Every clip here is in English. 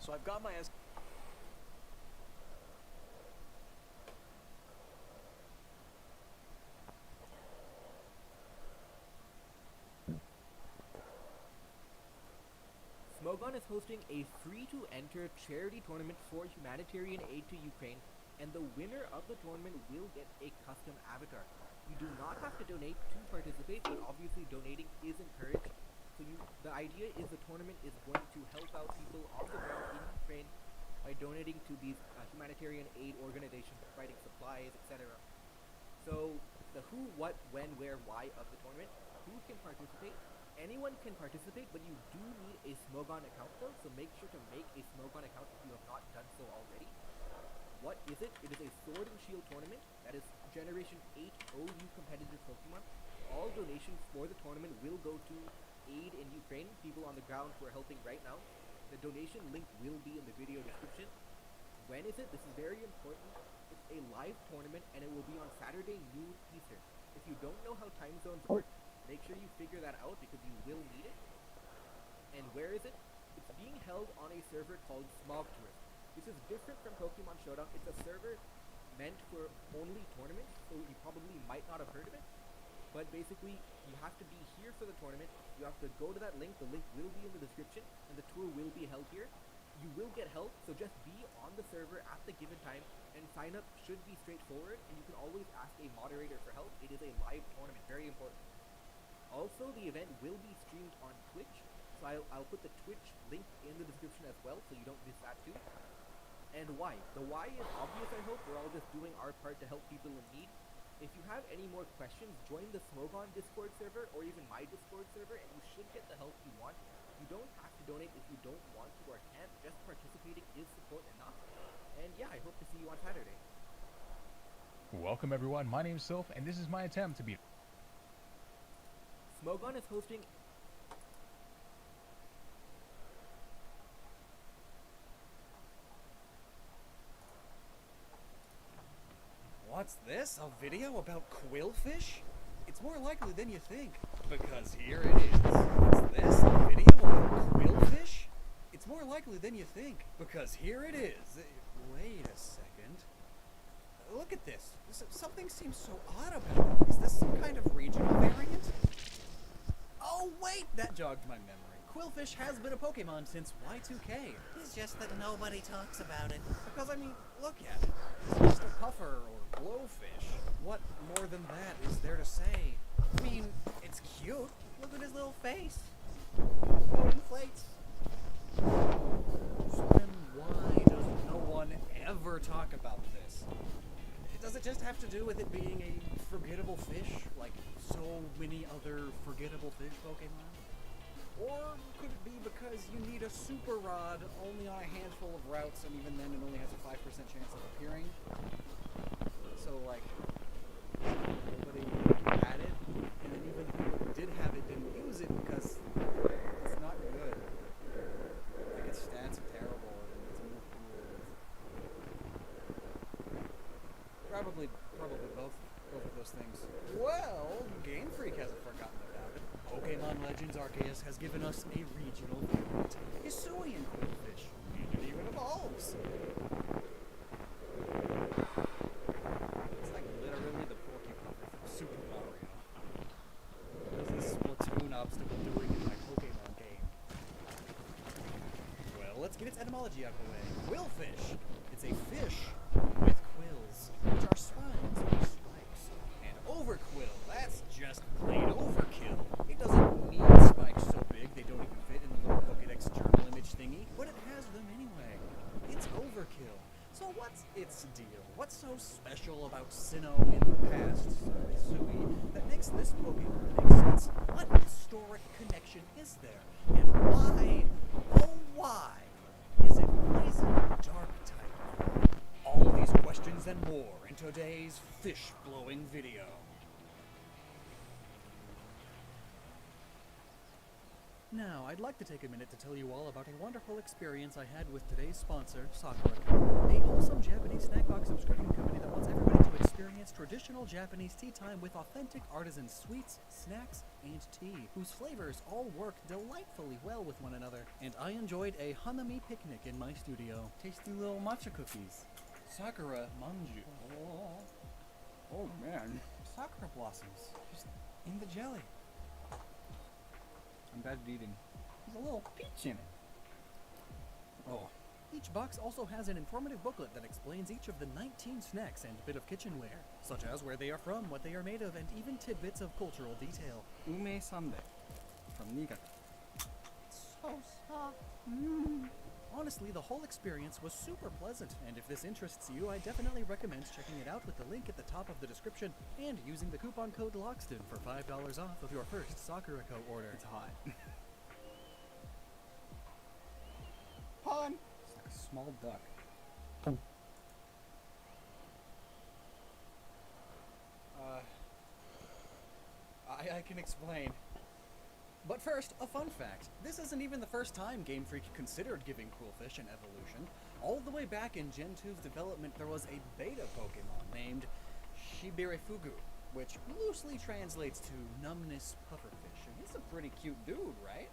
so I've got my ass. Smogon is hosting a free-to-enter charity tournament for humanitarian aid to Ukraine, and the winner of the tournament will get a custom avatar. You do not have to donate to participate, but obviously donating is encouraged. So the idea is the tournament is going to help out people on the ground in Ukraine by donating to these humanitarian aid organizations providing supplies, etc. So the who, what, when, where, why of the tournament, who can participate. Anyone can participate, but you do need a Smogon account though, so make sure to make a Smogon account if you have not done so already. What is it? It is a Sword and Shield tournament that is Generation 8 OU competitive Pokemon. All donations for the tournament will go to aid in Ukraine, people on the ground who are helping right now. The donation link will be in the video description. When is it? This is very important. It's a live tournament and it will be on Saturday noon Eastern. If you don't know how time zones work, make sure you figure that out because you will need it. And where is it? It's being held on a server called Smog Tourist. This is different from Pokemon Showdown. It's a server meant for only tournaments, so you probably might not have heard of it. But basically, you have to be here for the tournament. You have to go to that link. The link will be in the description, and the tour will be held here. You will get help, so just be on the server at the given time, and sign up should be straightforward, and you can always ask a moderator for help. It is a live tournament, very important. Also, the event will be streamed on Twitch, so I'll put the Twitch link in the description as well, so you don't miss that too. And why? The why is obvious, I hope. We're all just doing our part to help people in need. If you have any more questions, join the Smogon Discord server, or even my Discord server, and you should get the help you want. You don't have to donate if you don't want to or can't. Just participating is support enough. And yeah, I hope to see you on Saturday. Welcome everyone, my name is Sylph, and this is my attempt to be... Smogon is hosting... What's this? A video about quillfish? It's more likely than you think. Because here it is. What's this? A video about quillfish? It's more likely than you think. Because here it is. Wait a second. Look at this. Something seems so odd about it. Is this some kind of regional variant? Oh wait! That jogged my memory. Quillfish has been a Pokemon since Y2K. It's just that nobody talks about it. Because, I mean, look at it. It's just a puffer or glowfish. What more than that is there to say? I mean, it's cute. Look at his little face. Oh, inflates. So then why does no one ever talk about this? Does it just have to do with it being a forgettable fish, like so many other forgettable fish Pokemon? Or could it be because you need a super rod only on a handful of routes, and even then it only has a 5% chance of appearing? So, like, nobody had it, and then even who did have it didn't use it because it's not good. Like, its stats are terrible, and it's more cool. Probably both of those things. Well, Game Freak hasn't forgotten about it. Pokemon Legends Arceus has given us a regional variant, Hisuian quillfish. It even evolves. It's like literally the Porcupine from Super Mario. What is this Splatoon obstacle doing in my Pokemon game? Well, let's get its etymology out of the way. Quillfish. It's a fish with quills, which are spines or spikes. And overquill, that's just plain overkill. It doesn't need spikes so big they don't even fit in the little Pokédex journal image thingy, but it has them anyway. It's overkill. So what's its deal? What's so special about Sinnoh in the past, Hisui, that makes this Pokemon make sense? What historic connection is there? And why, oh why, is it poison dark type? All these questions and more in today's fish-blowing video. Now, I'd like to take a minute to tell you all about a wonderful experience I had with today's sponsor, Sakura, a wholesome Japanese snack box subscription company that wants everybody to experience traditional Japanese tea time with authentic artisan sweets, snacks, and tea, whose flavors all work delightfully well with one another. And I enjoyed a Hanami picnic in my studio. Tasty little matcha cookies. Sakura manju. Oh man, sakura blossoms. Just in the jelly. I'm bad at eating. There's a little peach in it. Oh. Each box also has an informative booklet that explains each of the 19 snacks and a bit of kitchenware, such as where they are from, what they are made of, and even tidbits of cultural detail. Ume Sundae from Niigata. It's so soft. Honestly, the whole experience was super pleasant, and if this interests you, I definitely recommend checking it out with the link at the top of the description and using the coupon code LOXTON for $5 off of your first Sakura Co. order. It's hot. Pun! It's like a small duck. I can explain. But first, a fun fact. This isn't even the first time Game Freak considered giving Quillfish an evolution. All the way back in Gen 2's development, there was a beta Pokémon named Shibirifugu, which loosely translates to numbness pufferfish. And he's a pretty cute dude, right?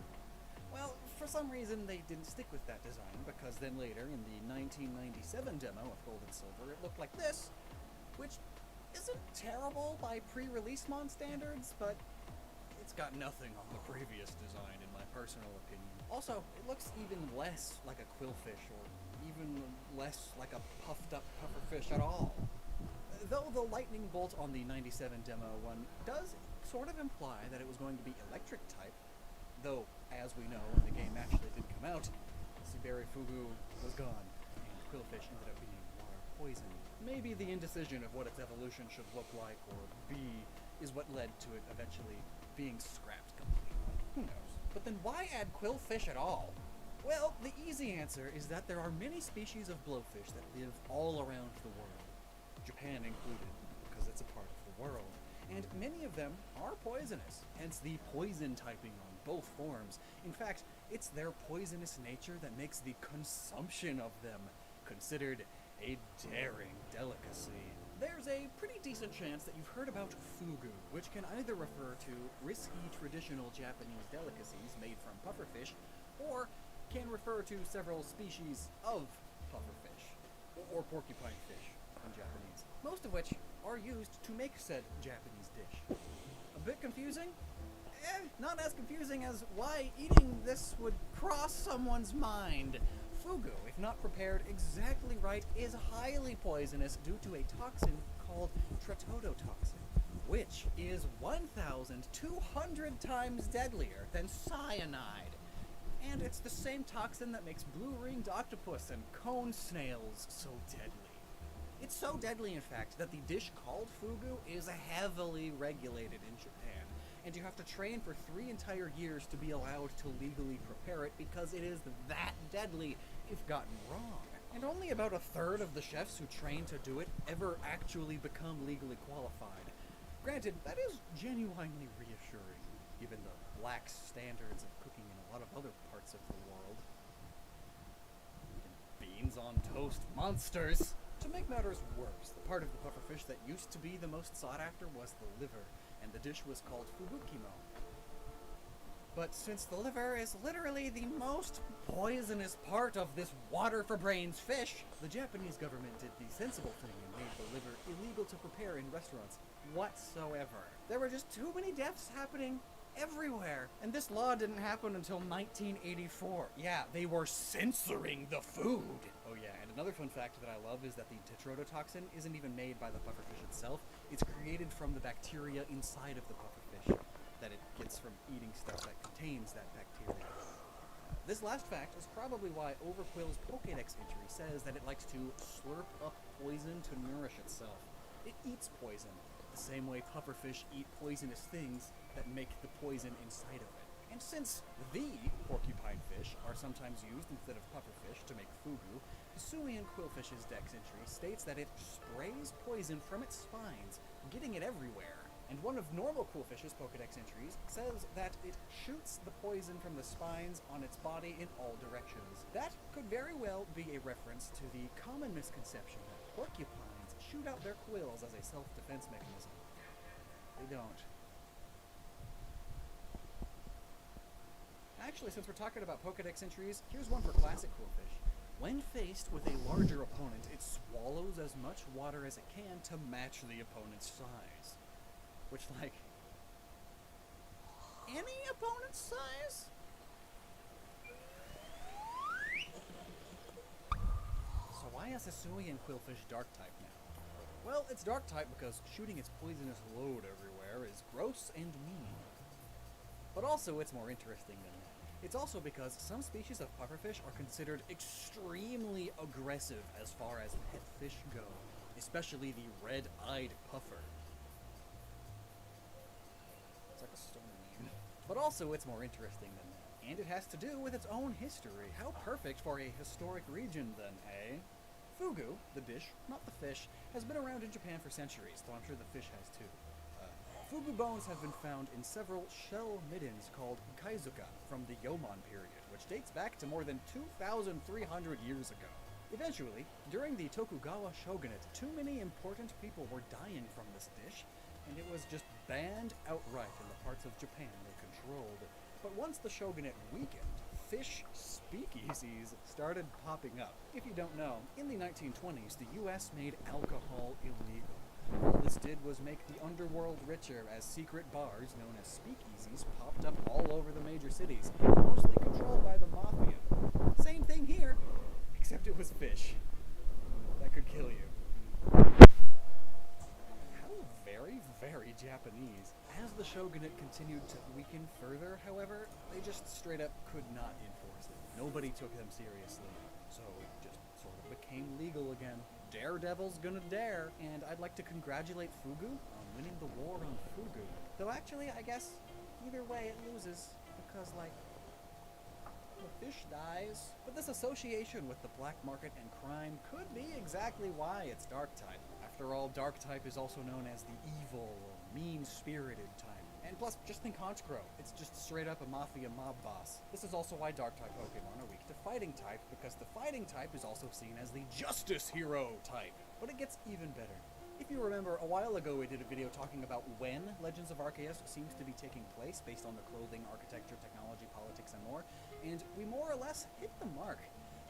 Well, for some reason they didn't stick with that design, because then later, in the 1997 demo of Gold and Silver, it looked like this, which isn't terrible by pre-release Mon standards, but it's got nothing on the previous design, in my personal opinion. Also, it looks even less like a quillfish, or even less like a puffed-up pufferfish at all. Though the lightning bolt on the 97 demo one does sort of imply that it was going to be electric type, though, as we know, when the game actually did come out, Shibirifugu was gone, and quillfish ended up being water poison. Maybe the indecision of what its evolution should look like, or be, is what led to it eventually being scrapped completely. Who knows? But then why add quillfish at all? Well, the easy answer is that there are many species of blowfish that live all around the world, Japan included, because it's a part of the world, and many of them are poisonous, hence the poison typing on both forms. In fact, it's their poisonous nature that makes the consumption of them considered a daring delicacy. There's a pretty decent chance that you've heard about fugu, which can either refer to risky traditional Japanese delicacies made from pufferfish, or can refer to several species of pufferfish, or porcupine fish in Japanese, most of which are used to make said Japanese dish. A bit confusing? Not as confusing as why eating this would cross someone's mind. Fugu, if not prepared exactly right, is highly poisonous due to a toxin called tritodotoxin, which is 1,200 times deadlier than cyanide. And it's the same toxin that makes blue-ringed octopus and cone snails so deadly. It's so deadly, in fact, that the dish called fugu is heavily regulated in Japan, and you have to train for 3 entire years to be allowed to legally prepare it because it is that deadly if gotten wrong. And only about a third of the chefs who train to do it ever actually become legally qualified. Granted, that is genuinely reassuring, given the lax standards of cooking in a lot of other parts of the world. Beans on toast monsters! To make matters worse, the part of the pufferfish that used to be the most sought after was the liver, and the dish was called fubukimo. But since the liver is literally the most poisonous part of this water-for-brains fish, the Japanese government did the sensible thing and made the liver illegal to prepare in restaurants whatsoever. There were just too many deaths happening everywhere, and this law didn't happen until 1984. Yeah, they were censoring the food! Oh yeah, and another fun fact that I love is that the tetrodotoxin isn't even made by the pufferfish itself. It's created from the bacteria inside of the pufferfish that it gets from eating stuff that contains that bacteria. This last fact is probably why Overquill's Pokédex entry says that it likes to slurp up poison to nourish itself. It eats poison, the same way pufferfish eat poisonous things that make the poison inside of it. And since the porcupine fish are sometimes used instead of pufferfish to make fugu, Hisuian Quillfish's Dex entry states that it sprays poison from its spines, getting it everywhere. And one of normal Quillfish's Pokedex entries says that it shoots the poison from the spines on its body in all directions. That could very well be a reference to the common misconception that porcupines shoot out their quills as a self-defense mechanism. They don't. Actually, since we're talking about Pokedex entries, here's one for classic Quillfish. When faced with a larger opponent, it swallows as much water as it can to match the opponent's size. Which, like, any opponent's size? So why is Hisuian Quillfish dark type now? Well, it's dark type because shooting its poisonous load everywhere is gross and mean. But also, it's more interesting than that. It's also because some species of pufferfish are considered extremely aggressive as far as pet fish go, especially the red-eyed puffer. It's like a stoner name. But also, it's more interesting than that. And it has to do with its own history. How perfect for a historic region, then, eh? Fugu, the dish, not the fish, has been around in Japan for centuries, though I'm sure the fish has too. Fugu bones have been found in several shell middens called kaizuka from the Yomon period, which dates back to more than 2,300 years ago. Eventually, during the Tokugawa shogunate, too many important people were dying from this dish, and it was just banned outright in the parts of Japan they controlled. But once the shogunate weakened, fish speakeasies started popping up. If you don't know, in the 1920s, the US made alcohol illegal. All this did was make the underworld richer as secret bars, known as speakeasies, popped up all over the major cities, mostly controlled by the mafia. Same thing here, except it was fish. That could kill you. How very, very Japanese. As the shogunate continued to weaken further, however, they just straight up could not enforce it. Nobody took them seriously, so it just sort of became legal again. Daredevil's gonna dare, and I'd like to congratulate Fugu on winning the war on Fugu. Though actually, I guess, either way it loses, because, like, the fish dies. But this association with the black market and crime could be exactly why it's dark type. After all, dark type is also known as the evil or mean-spirited type. And plus, just think Honchkrow. It's just straight up a mafia mob boss. This is also why dark type Pokemon are weak to fighting type, because the fighting type is also seen as the justice hero type. But it gets even better. If you remember, a while ago we did a video talking about when Legends of Arceus seems to be taking place based on the clothing, architecture, technology, politics, and more, and we more or less hit the mark.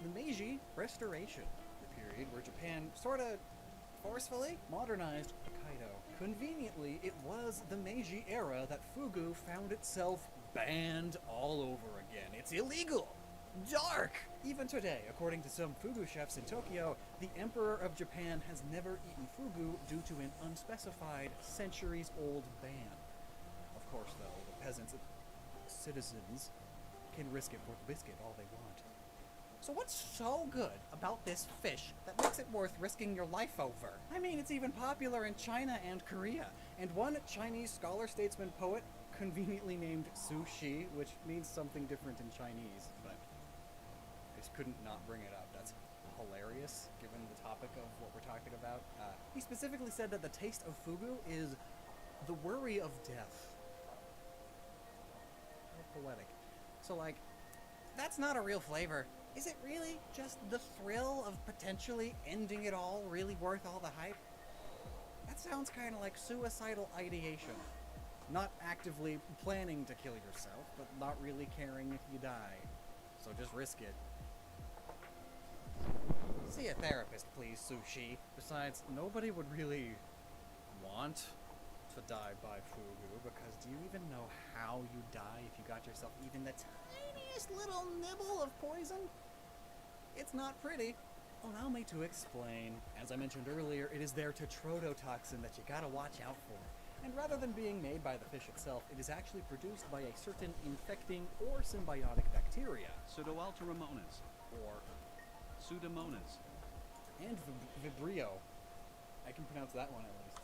The Meiji Restoration, the period where Japan sorta forcefully modernized Hokkaido. Conveniently, it was the Meiji era that Fugu found itself banned all over again. It's illegal! Dark! Even today, according to some Fugu chefs in Tokyo, the Emperor of Japan has never eaten Fugu due to an unspecified, centuries-old ban. Of course, though, the peasants, citizens, can risk it for the biscuit all they want. So what's so good about this fish that makes it worth risking your life over? I mean, it's even popular in China and Korea. And one Chinese scholar, statesman, poet conveniently named sushi, which means something different in Chinese, but I just couldn't not bring it up. That's hilarious, given the topic of what we're talking about. He specifically said that the taste of fugu is the worry of death. How poetic. So, like, that's not a real flavor. Is it really just the thrill of potentially ending it all really worth all the hype? That sounds kind of like suicidal ideation. Not actively planning to kill yourself, but not really caring if you die. So just risk it. See a therapist, please, Sushi. Besides, nobody would really want to die by fugu, because do you even know how you die if you got yourself even the tiniest little nibble of poison? It's not pretty. Allow me to explain. As I mentioned earlier, it is their tetrodotoxin that you gotta watch out for. And rather than being made by the fish itself, it is actually produced by a certain infecting or symbiotic bacteria. Pseudoalteromonas, Or, Pseudomonas. and Vibrio. I can pronounce that one at least.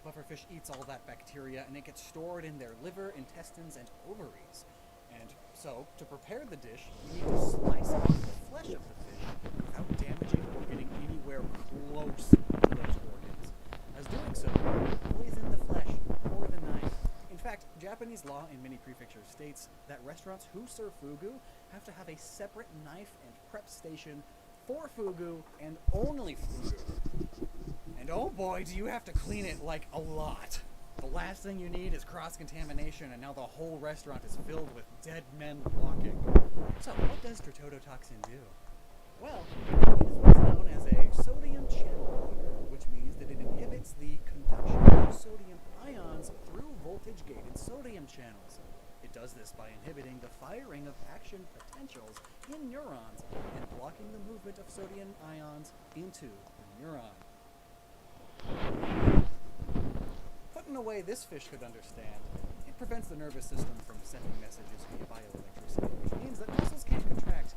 Pufferfish eats all that bacteria and it gets stored in their liver, intestines, and ovaries. And so, to prepare the dish, you need to slice off the flesh of the fish without damaging or getting anywhere close to those organs. As doing so, you poison the flesh, or fact, Japanese law in many prefectures states that restaurants who serve fugu have to have a separate knife and prep station for fugu and only fugu. And oh boy, do you have to clean it like a lot. The last thing you need is cross-contamination, and now the whole restaurant is filled with dead men walking. So, what does tetrodotoxin do? Well, it is what's known as a sodium channel blocker, which means that it inhibits the conduction of sodium ions through voltage-gated sodium channels. It does this by inhibiting the firing of action potentials in neurons and blocking the movement of sodium ions into the neuron. Put in a way this fish could understand, it prevents the nervous system from sending messages via bioelectricity, which means that muscles can't contract.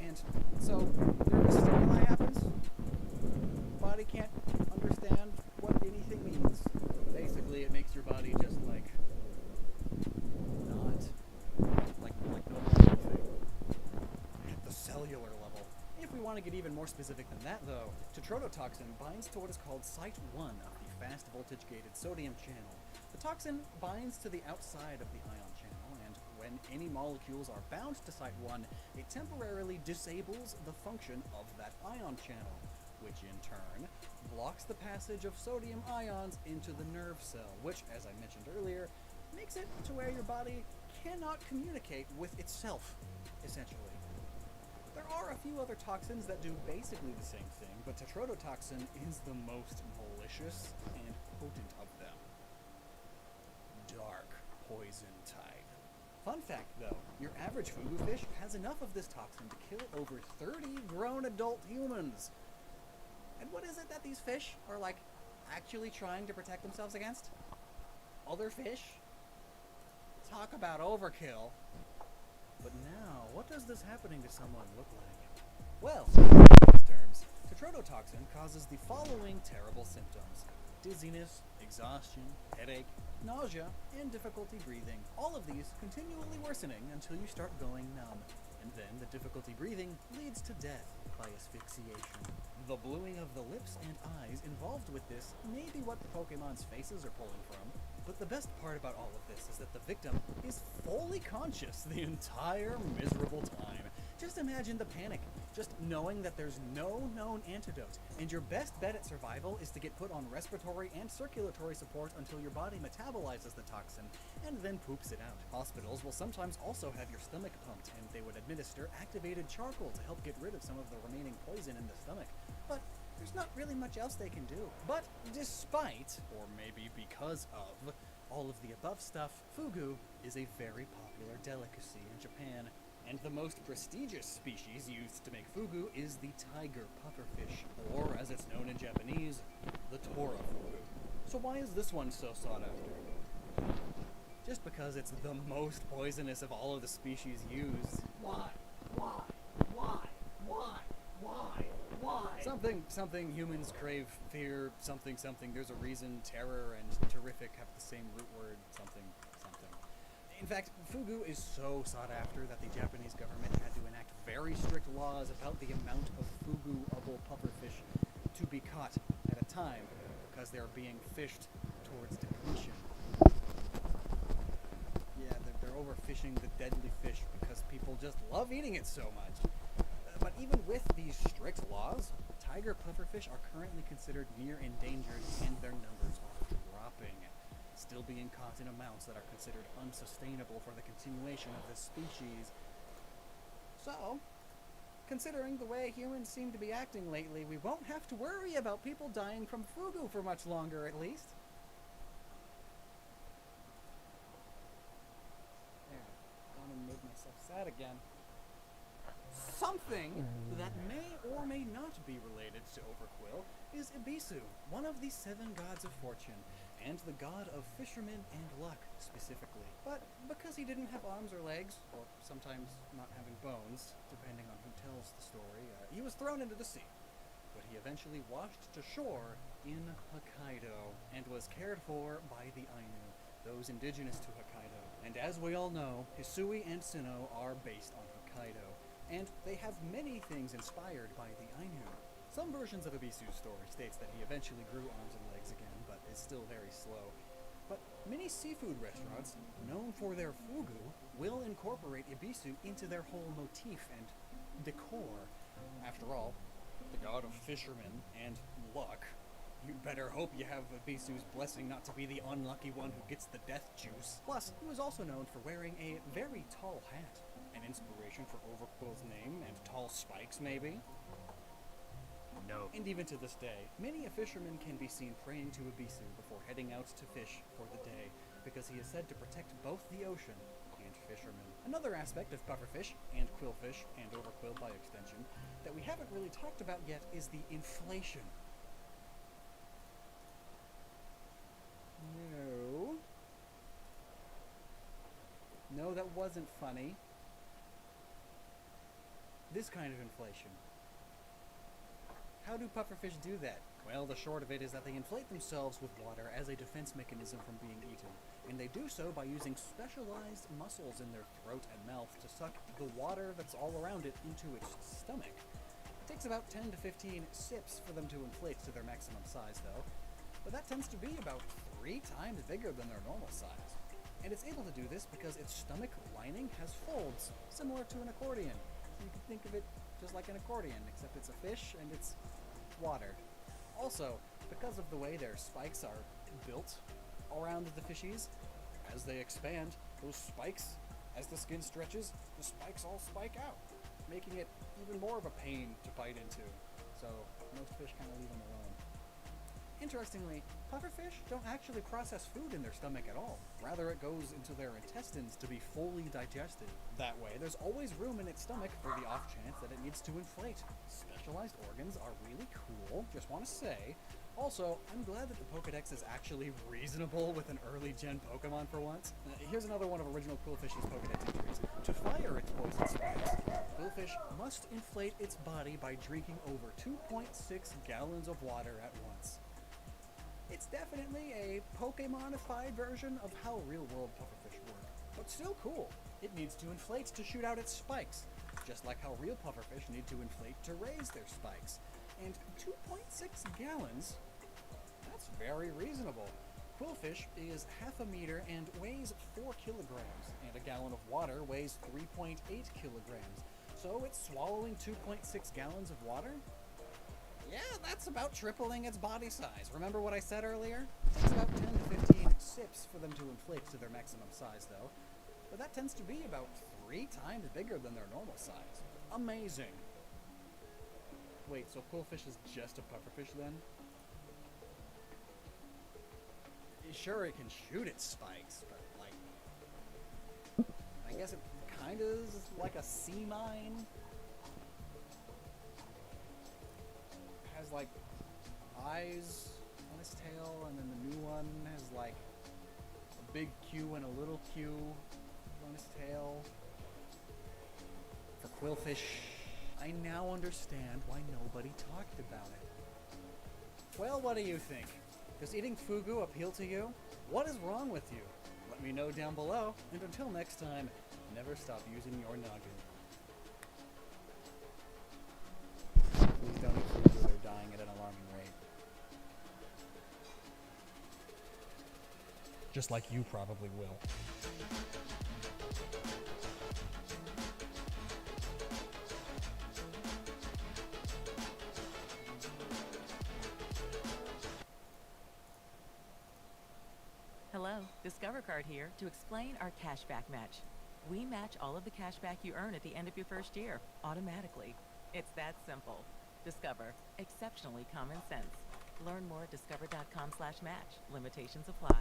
And so, nervous stimuli happens, body can't understand what anything means. Basically, it makes your body just like, not, like normal anything. At the cellular level. If we want to get even more specific than that, though, tetrodotoxin binds to what is called site 1 of the fast voltage-gated sodium channel. The toxin binds to the outside of the ion channel, and when any molecules are bound to site 1, it temporarily disables the function of that ion channel, which in turn blocks the passage of sodium ions into the nerve cell, which, as I mentioned earlier, makes it to where your body cannot communicate with itself, essentially. There are a few other toxins that do basically the same thing, but tetrodotoxin is the most malicious and potent of them. Dark poison type. Fun fact though, your average fugu fish has enough of this toxin to kill over 30 grown adult humans. And what is it that these fish are like actually trying to protect themselves against? Other fish? Talk about overkill. But now, what does this happening to someone look like? Well, in these terms, tetrodotoxin causes the following terrible symptoms: dizziness, exhaustion, headache, nausea, and difficulty breathing. All of these continually worsening until you start going numb. And then the difficulty breathing leads to death by asphyxiation. The bluing of the lips and eyes involved with this may be what the Pokemon's faces are pulling from, but the best part about all of this is that the victim is fully conscious the entire miserable time. Just imagine the panic, just knowing that there's no known antidote, and your best bet at survival is to get put on respiratory and circulatory support until your body metabolizes the toxin, and then poops it out. Hospitals will sometimes also have your stomach pumped, and they would administer activated charcoal to help get rid of some of the remaining poison in the stomach. But there's not really much else they can do. But despite, or maybe because of, all of the above stuff, fugu is a very popular delicacy in Japan. And the most prestigious species used to make fugu is the tiger pufferfish, or as it's known in Japanese, the tora fugu. So why is this one so sought after? Just because it's the most poisonous of all of the species used. Why? Something humans crave, fear, something, there's a reason, terror and terrific have the same root word, something. In fact, fugu is so sought after that the Japanese government had to enact very strict laws about the amount of fugu-able pufferfish to be caught at a time, because they're being fished towards depletion. Yeah, they're overfishing the deadly fish because people just love eating it so much. But even with these strict laws, tiger pufferfish are currently considered near endangered, and their numbers are dropping, still being caught in amounts that are considered unsustainable for the continuation of this species. So, considering the way humans seem to be acting lately, we won't have to worry about people dying from fugu for much longer, at least. There, I made myself sad again. Something that may or may not be related to Overquill is Ibisu, one of the 7 gods of fortune, and the god of fishermen and luck, specifically. But because he didn't have arms or legs, or sometimes not having bones, depending on who tells the story, he was thrown into the sea. But he eventually washed to shore in Hokkaido, and was cared for by the Ainu, those indigenous to Hokkaido. And as we all know, Hisui and Sinnoh are based on Hokkaido, and they have many things inspired by the Ainu. Some versions of Ibisu's story states that he eventually grew arms and legs again, but is still very slow. But Many seafood restaurants, known for their fugu, will incorporate Ibisu into their whole motif and decor. After all, the god of fishermen and luck. You better hope you have Ibisu's blessing not to be the unlucky one who gets the death juice. Plus, he was also known for wearing a very tall hat, an inspiration for Overquill's name and tall spikes, maybe? No. And even to this day, many a fisherman can be seen praying to Ibisu before heading out to fish for the day, because he is said to protect both the ocean and fishermen. Another aspect of pufferfish, and quillfish, and overquill by extension, that we haven't really talked about yet is the inflation. No. No, that wasn't funny. This kind of inflation. How do pufferfish do that? Well, the short of it is that they inflate themselves with water as a defense mechanism from being eaten, and they do so by using specialized muscles in their throat and mouth to suck the water that's all around it into its stomach. It takes about 10 to 15 sips for them to inflate to their maximum size, though, but that tends to be about 3 times bigger than their normal size. And it's able to do this because its stomach lining has folds, similar to an accordion. So you can think of it just like an accordion, except it's a fish and it's water. Also, because of the way their spikes are built around the fishies, as they expand, those spikes, as the skin stretches, the spikes all spike out, making it even more of a pain to bite into. So most fish kind of leave them alone. Interestingly, pufferfish don't actually process food in their stomach at all. Rather, it goes into their intestines to be fully digested. That way, there's always room in its stomach for the off chance that it needs to inflate. Specialized organs are really cool, just want to say. Also, I'm glad that the Pokedex is actually reasonable with an early-gen Pokemon for once. Here's another one of original Quillfish's Pokedex entries. To fire its poison spikes, Quillfish must inflate its body by drinking over 2.6 gallons of water at once. It's definitely a Pokemonified version of how real-world pufferfish work, but still cool. It needs to inflate to shoot out its spikes, just like how real pufferfish need to inflate to raise their spikes. And 2.6 gallons? That's very reasonable. Quillfish is half a meter and weighs 4 kilograms, and a gallon of water weighs 3.8 kilograms. So it's swallowing 2.6 gallons of water? Yeah, that's about tripling its body size. Remember what I said earlier? It takes about 10 to 15 sips for them to inflate to their maximum size, though. But that tends to be about 3 times bigger than their normal size. Amazing. Wait, so Quillfish is just a pufferfish then? Sure, it can shoot its spikes, but like... I guess it kinda is like a sea mine? Has like eyes on his tail, and then the new one has like a big Q and a little Q on his tail. For Quillfish, I now understand why nobody talked about it. Well, what do you think? Does eating fugu appeal to you? What is wrong with you? Let me know down below, and until next time, never stop using your noggin. Please don't eat fugu, they're dying at an alarming rate. Just like you probably will. Hello, Discover Card here to explain our cashback match. We match all of the cashback you earn at the end of your first year, automatically. It's that simple. Discover, exceptionally common sense. Learn more at discover.com/match. Limitations apply.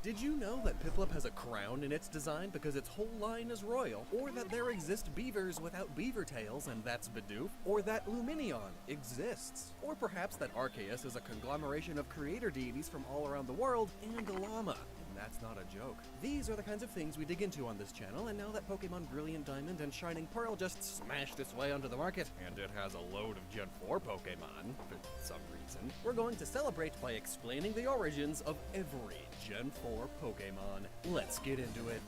Did you know that Piplup has a crown in its design because its whole line is royal? Or that there exist beavers without beaver tails, and that's Bidoof? Or that Luminion exists? Or perhaps that Arceus is a conglomeration of creator deities from all around the world, and a llama? And that's not a joke. These are the kinds of things we dig into on this channel, and now that Pokemon Brilliant Diamond and Shining Pearl just smashed its way onto the market, and it has a load of Gen 4 Pokemon, for some reason, we're going to celebrate by explaining the origins of every Gen 4 Pokemon. Let's get into it.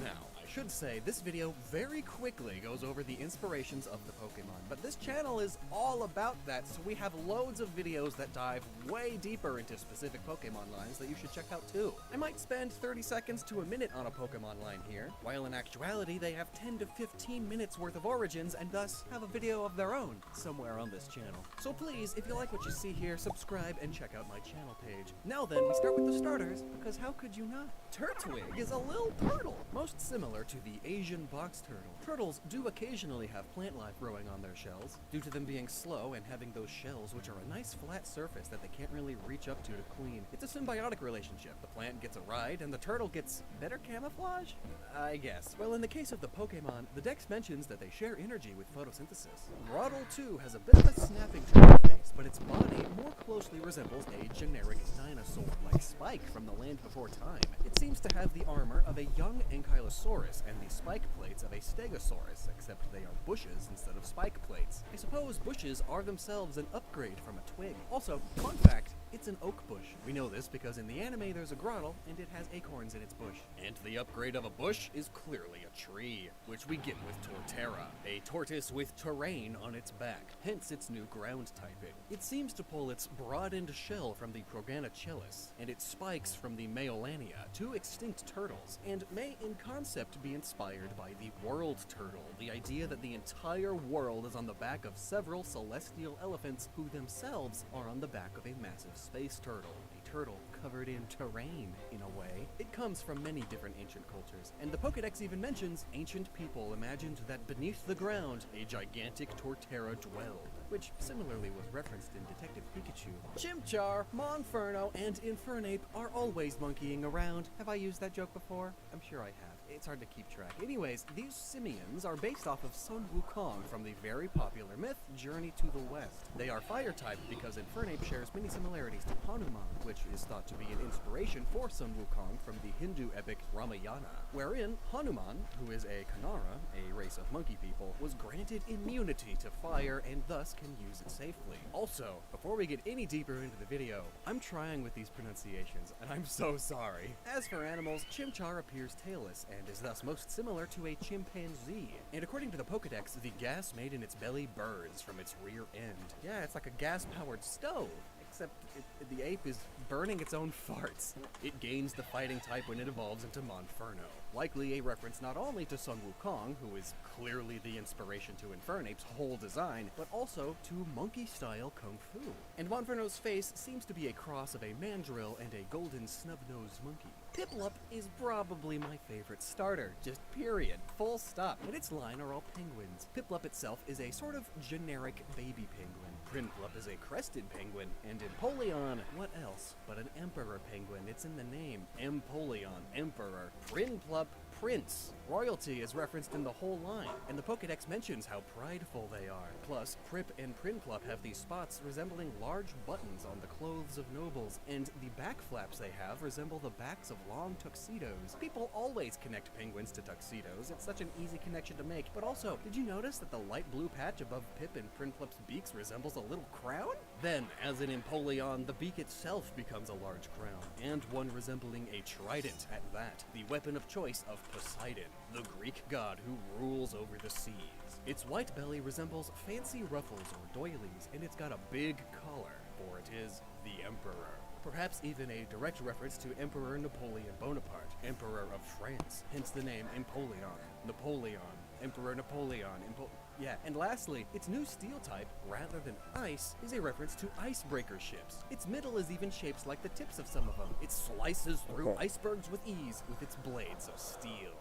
Now, I should say, this video very quickly goes over the inspirations of the Pokemon, but this channel is all about that, so we have loads of videos that dive way deeper into specific Pokemon lines that you should check out too. I might spend 30 seconds to a minute on a Pokemon line here, while in actuality they have 10 to 15 minutes worth of origins and thus have a video of their own somewhere on this channel. So please, if you like what you see here, subscribe and check out my channel page. Now then, we start with the starters, because how could you not? Turtwig is a little turtle, most similar to the Asian box turtle. Turtles do occasionally have plant life growing on their shells, due to them being slow and having those shells which are a nice flat surface that they can't really reach up to clean. It's a symbiotic relationship. The plant gets a ride, and the turtle gets better camouflage? I guess. Well, in the case of the Pokemon, the Dex mentions that they share energy with photosynthesis. Groddle, too, has a bit of a snapping turtle face, but its body more closely resembles a generic dinosaur, like Spike from the Land Before Time. It seems to have the armor of a young Ankylosaurus and the spike plates of a Stegosaurus, except they are bushes instead of spike plates. I suppose bushes are themselves an upgrade from a twig. Also, fun fact, it's an oak bush. We know this because in the anime there's a Groddle, and it has acorns in its bush. And the upgrade of a bush is clearly a tree, which we get with Torterra, a tortoise with terrain on its back, hence its new ground typing. It seems to pull its broadened shell from the Proganochelys, and its spikes from the Maolania, two extinct turtles, and may in concept be inspired by the world turtle, the idea that the entire world is on the back of several celestial elephants who themselves are on the back of a massive space turtle. A turtle covered in terrain, in a way. It comes from many different ancient cultures, and the Pokedex even mentions ancient people imagined that beneath the ground a gigantic Torterra dwelled, which similarly was referenced in Detective Pikachu. Chimchar, Monferno, and Infernape are always monkeying around. Have I used that joke before? I'm sure I have. It's hard to keep track. Anyways, these simians are based off of Sun Wukong from the very popular myth Journey to the West. They are fire-typed because Infernape shares many similarities to Hanuman, which is thought to be an inspiration for Sun Wukong from the Hindu epic Ramayana, wherein Hanuman, who is a Kanara, a race of monkey people, was granted immunity to fire and thus can use it safely. Also, before we get any deeper into the video, I'm trying with these pronunciations, and I'm so sorry. As for animals, Chimchar appears tailless and is thus most similar to a chimpanzee. And according to the Pokedex, the gas made in its belly burns from its rear end. Yeah, it's like a gas-powered stove, except the ape is burning its own farts. It gains the fighting type when it evolves into Monferno, likely a reference not only to Sun Wukong, who is clearly the inspiration to Infernape's whole design, but also to monkey-style kung fu. And Monferno's face seems to be a cross of a mandrill and a golden snub-nosed monkey. Piplup is probably my favorite starter, just period, full stop, and its line are all penguins. Piplup itself is a sort of generic baby penguin. Prinplup is a crested penguin, and Empoleon, what else but an emperor penguin? It's in the name. Empoleon, emperor. Prinplup, prince. Royalty is referenced in the whole line, and the Pokedex mentions how prideful they are. Plus, Prip and Prinplup have these spots resembling large buttons on the clothes of nobles, and the back flaps they have resemble the backs of long tuxedos. People always connect penguins to tuxedos. It's such an easy connection to make. But also, did you notice that the light blue patch above Pip and Prinplup's beaks resembles a little crown? Then, as in Empoleon, the beak itself becomes a large crown, and one resembling a trident at that, the weapon of choice of Poseidon, the Greek god who rules over the seas. Its white belly resembles fancy ruffles or doilies, and it's got a big collar, for it is the Emperor. Perhaps even a direct reference to Emperor Napoleon Bonaparte, Emperor of France, hence the name Empoleon. Napoleon, Emperor Napoleon, yeah, and lastly, its new steel type, rather than ice, is a reference to icebreaker ships. Its middle is even shaped like the tips of some of them. It slices through icebergs with ease with its blades of steel.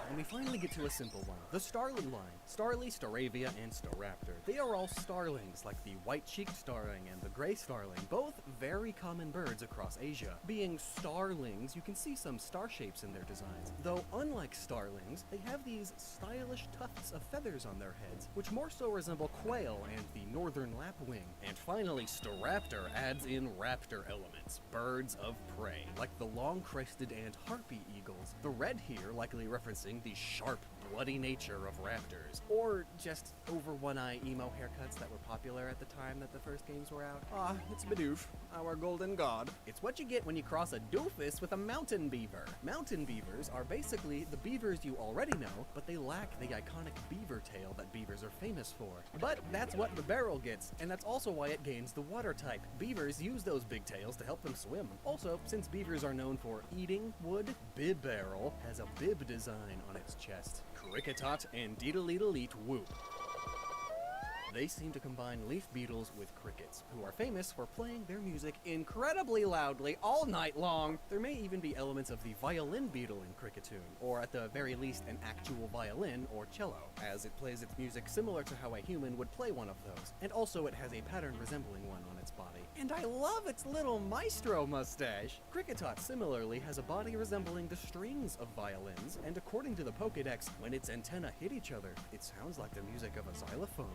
And we finally get to a simple one, the Starly line. Starly, Staravia, and Staraptor. They are all starlings, like the white-cheeked starling and the gray starling, both very common birds across Asia. Being starlings, you can see some star shapes in their designs, though unlike starlings, they have these stylish tufts of feathers on their heads, which more so resemble quail and the northern lapwing. And finally, Staraptor adds in raptor elements, birds of prey, like the long-crested and harpy eagles. The red here likely referencing the sharp bloody nature of raptors, or just over one-eye emo haircuts that were popular at the time that the first games were out. Ah, it's Bidoof, our golden god. It's what you get when you cross a doofus with a mountain beaver. Mountain beavers are basically the beavers you already know, but they lack the iconic beaver tail that beavers are famous for. But that's what the barrel gets, and that's also why it gains the water type. Beavers use those big tails to help them swim. Also, since beavers are known for eating wood, Bib Barrel has a bib design on its chest. Cricketot and Deedle-Eedle-Eat Whoop. They seem to combine leaf beetles with crickets, who are famous for playing their music incredibly loudly all night long. There may even be elements of the violin beetle in Cricketune, or at the very least an actual violin or cello, as it plays its music similar to how a human would play one of those, and also it has a pattern resembling one on its body. And I love its little maestro mustache! Cricketot similarly has a body resembling the strings of violins, and according to the Pokédex, when its antennae hit each other, it sounds like the music of a xylophone.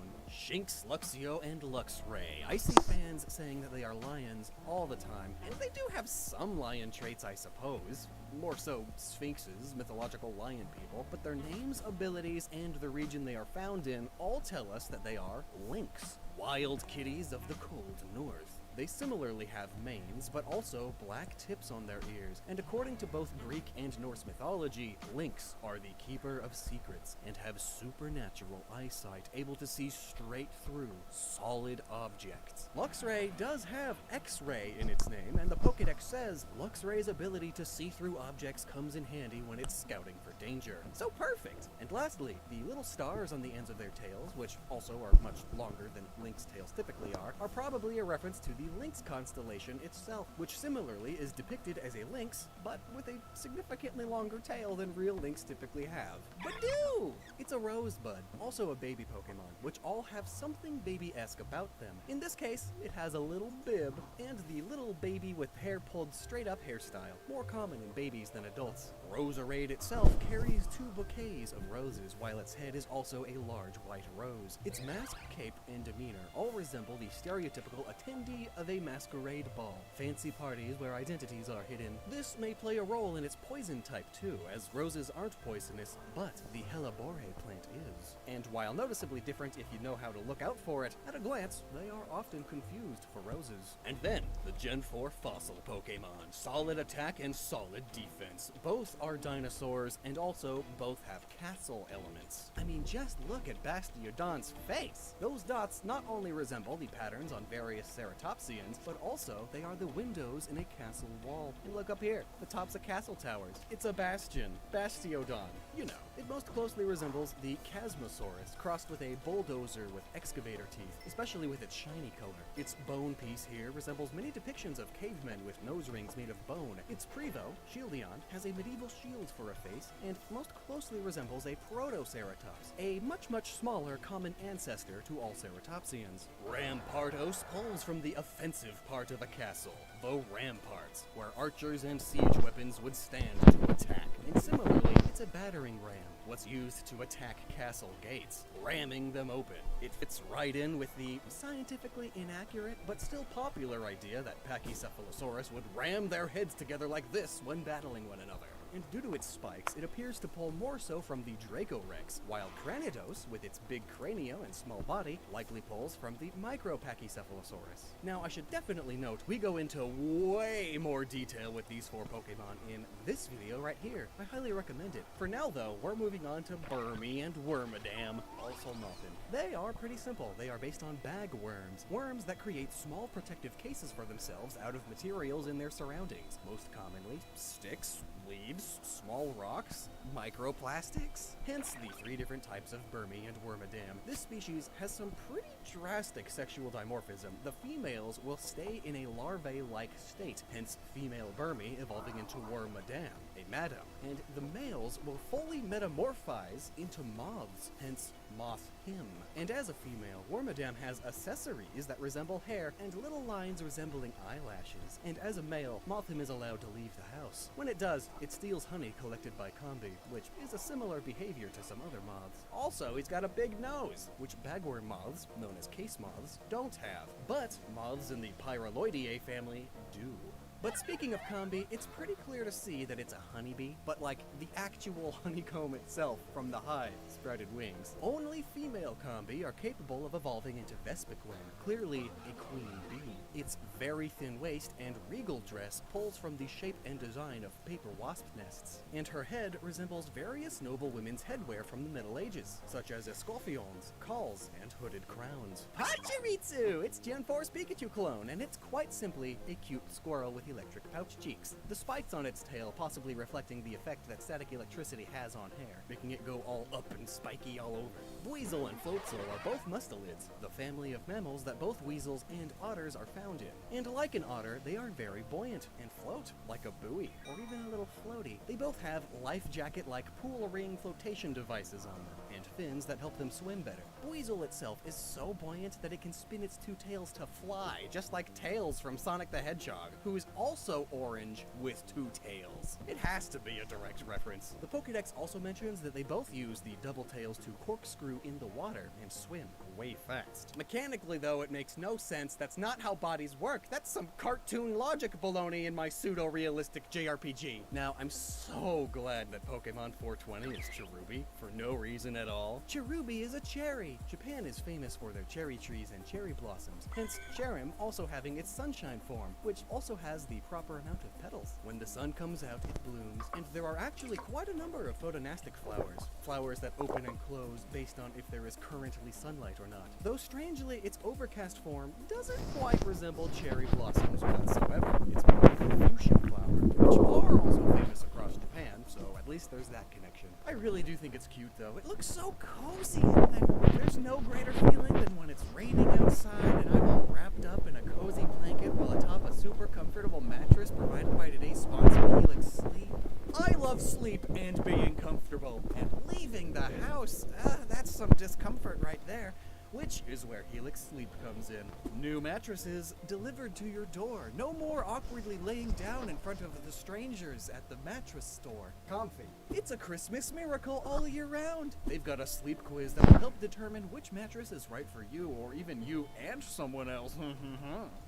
Shinx, Luxio, and Luxray. I see fans saying that they are lions all the time, and they do have some lion traits, I suppose. More so sphinxes, mythological lion people, but their names, abilities, and the region they are found in all tell us that they are lynx, wild kitties of the cold north. They similarly have manes, but also black tips on their ears, and according to both Greek and Norse mythology, lynx are the keeper of secrets and have supernatural eyesight, able to see straight through solid objects. Luxray does have X-ray in its name, and the Pokédex says Luxray's ability to see through objects comes in handy when it's scouting for danger. So perfect! And lastly, the little stars on the ends of their tails, which also are much longer than lynx tails typically are probably a reference to the Lynx constellation itself, which similarly is depicted as a lynx, but with a significantly longer tail than real lynx typically have. Badoo! It's a rosebud, also a baby Pokemon, which all have something baby-esque about them. In this case, it has a little bib, and the little baby with hair pulled straight up hairstyle, more common in babies than adults. Roserade itself carries 2 bouquets of roses, while its head is also a large white rose. Its mask, cape, and demeanor all resemble the stereotypical attendee of a masquerade ball. Fancy parties where identities are hidden. This may play a role in its poison type too, as roses aren't poisonous, but the Hellebore plant is. And while noticeably different if you know how to look out for it, at a glance, they are often confused for roses. And then, the Gen 4 fossil Pokemon. Solid attack and solid defense. Both are dinosaurs, and also both have castle elements. I mean, just look at Bastiodon's face! Those dots not only resemble the patterns on various ceratopsians, but also they are the windows in a castle wall. And look up here, the tops of castle towers. It's a bastion. Bastiodon. You know. It most closely resembles the Chasmosaurus, crossed with a bulldozer with excavator teeth, especially with its shiny color. Its bone piece here resembles many depictions of cavemen with nose rings made of bone. Its Prevo, Shieldon, has a medieval shield for a face, and most closely resembles a Protoceratops, a much smaller common ancestor to all ceratopsians. Rampardos pulls from the offensive part of a castle, the ramparts, where archers and siege weapons would stand to attack. And similarly, it's a battering ram, what's used to attack castle gates, ramming them open. It fits right in with the scientifically inaccurate but still popular idea that Pachycephalosaurus would ram their heads together like this when battling one another. And due to its spikes, it appears to pull more so from the Dracorex, while Cranidos, with its big cranium and small body, likely pulls from the Micropachycephalosaurus. Now, I should definitely note, we go into way more detail with these 4 Pokemon in this video right here. I highly recommend it. For now, though, we're moving on to Burmy and Wormadam, also Muffin. They are pretty simple. They are based on bagworms, worms that create small protective cases for themselves out of materials in their surroundings, most commonly sticks, leaves, small rocks, microplastics. Hence the 3 different types of Burmy and Wormadam. This species has some pretty drastic sexual dimorphism. The females will stay in a larvae-like state, hence female Burmy evolving into Wormadam, a madam, and the males will fully metamorphize into moths, hence moth him. And as a female, Wormadam has accessories that resemble hair and little lines resembling eyelashes. And as a male, Mothim is allowed to leave the house. When it does, it steals honey collected by Combi, which is a similar behavior to some other moths. Also, he's got a big nose, which bagworm moths, known as case moths, don't have. But moths in the Pyraloideae family do. But speaking of combi, it's pretty clear to see that it's a honeybee, but like the actual honeycomb itself from the hive sprouted wings. Only female combi are capable of evolving into Vespiquen, clearly a queen bee. Its very thin waist and regal dress pulls from the shape and design of paper wasp nests, and her head resembles various noble women's headwear from the Middle Ages, such as escoffions, cauls, and hooded crowns. Pachirisu! It's Gen 4's Pikachu clone, and it's quite simply a cute squirrel with electric pouch cheeks. The spikes on its tail possibly reflecting the effect that static electricity has on hair, making it go all up and spiky all over. Weasel and Floatzel are both mustelids, the family of mammals that both weasels and otters are found in. And like an otter, they are very buoyant and float like a buoy, or even a little floaty. They both have life jacket-like pool ring flotation devices on them, and fins that help them swim better. Weasel itself is so buoyant that it can spin its two tails to fly, just like Tails from Sonic the Hedgehog, who is also orange with two tails. It has to be a direct reference. The Pokédex also mentions that they both use the double tails to corkscrew in the water and swim way fast. Mechanically, though, it makes no sense. That's not how bodies work. That's some cartoon logic baloney in my pseudo-realistic JRPG. Now, I'm so glad that Pokemon 420 is Cherubi, for no reason at all. Cherubi is a cherry. Japan is famous for their cherry trees and cherry blossoms, hence Cherim also having its sunshine form, which also has the proper amount of petals. When the sun comes out, it blooms, and there are actually quite a number of photosynthetic flowers. Flowers that open and close based on if there is currently sunlight or not. Though strangely, its overcast form doesn't quite resemble cherry blossoms whatsoever. It's more like a fuchsia flower, which are also famous across Japan, so at least there's that connection. I really do think it's cute though. It looks so cozy in there. There's no greater feeling than when it's raining outside and I'm all wrapped up in a cozy blanket while atop a super comfortable mattress provided by today's sponsor, Helix Sleep. I love sleep and being comfortable, and leaving the house, that's some discomfort right there. Which is where Helix Sleep comes in. New mattresses delivered to your door. No more awkwardly laying down in front of the strangers at the mattress store. Comfy. It's a Christmas miracle all year round. They've got a sleep quiz that will help determine which mattress is right for you, or even you and someone else.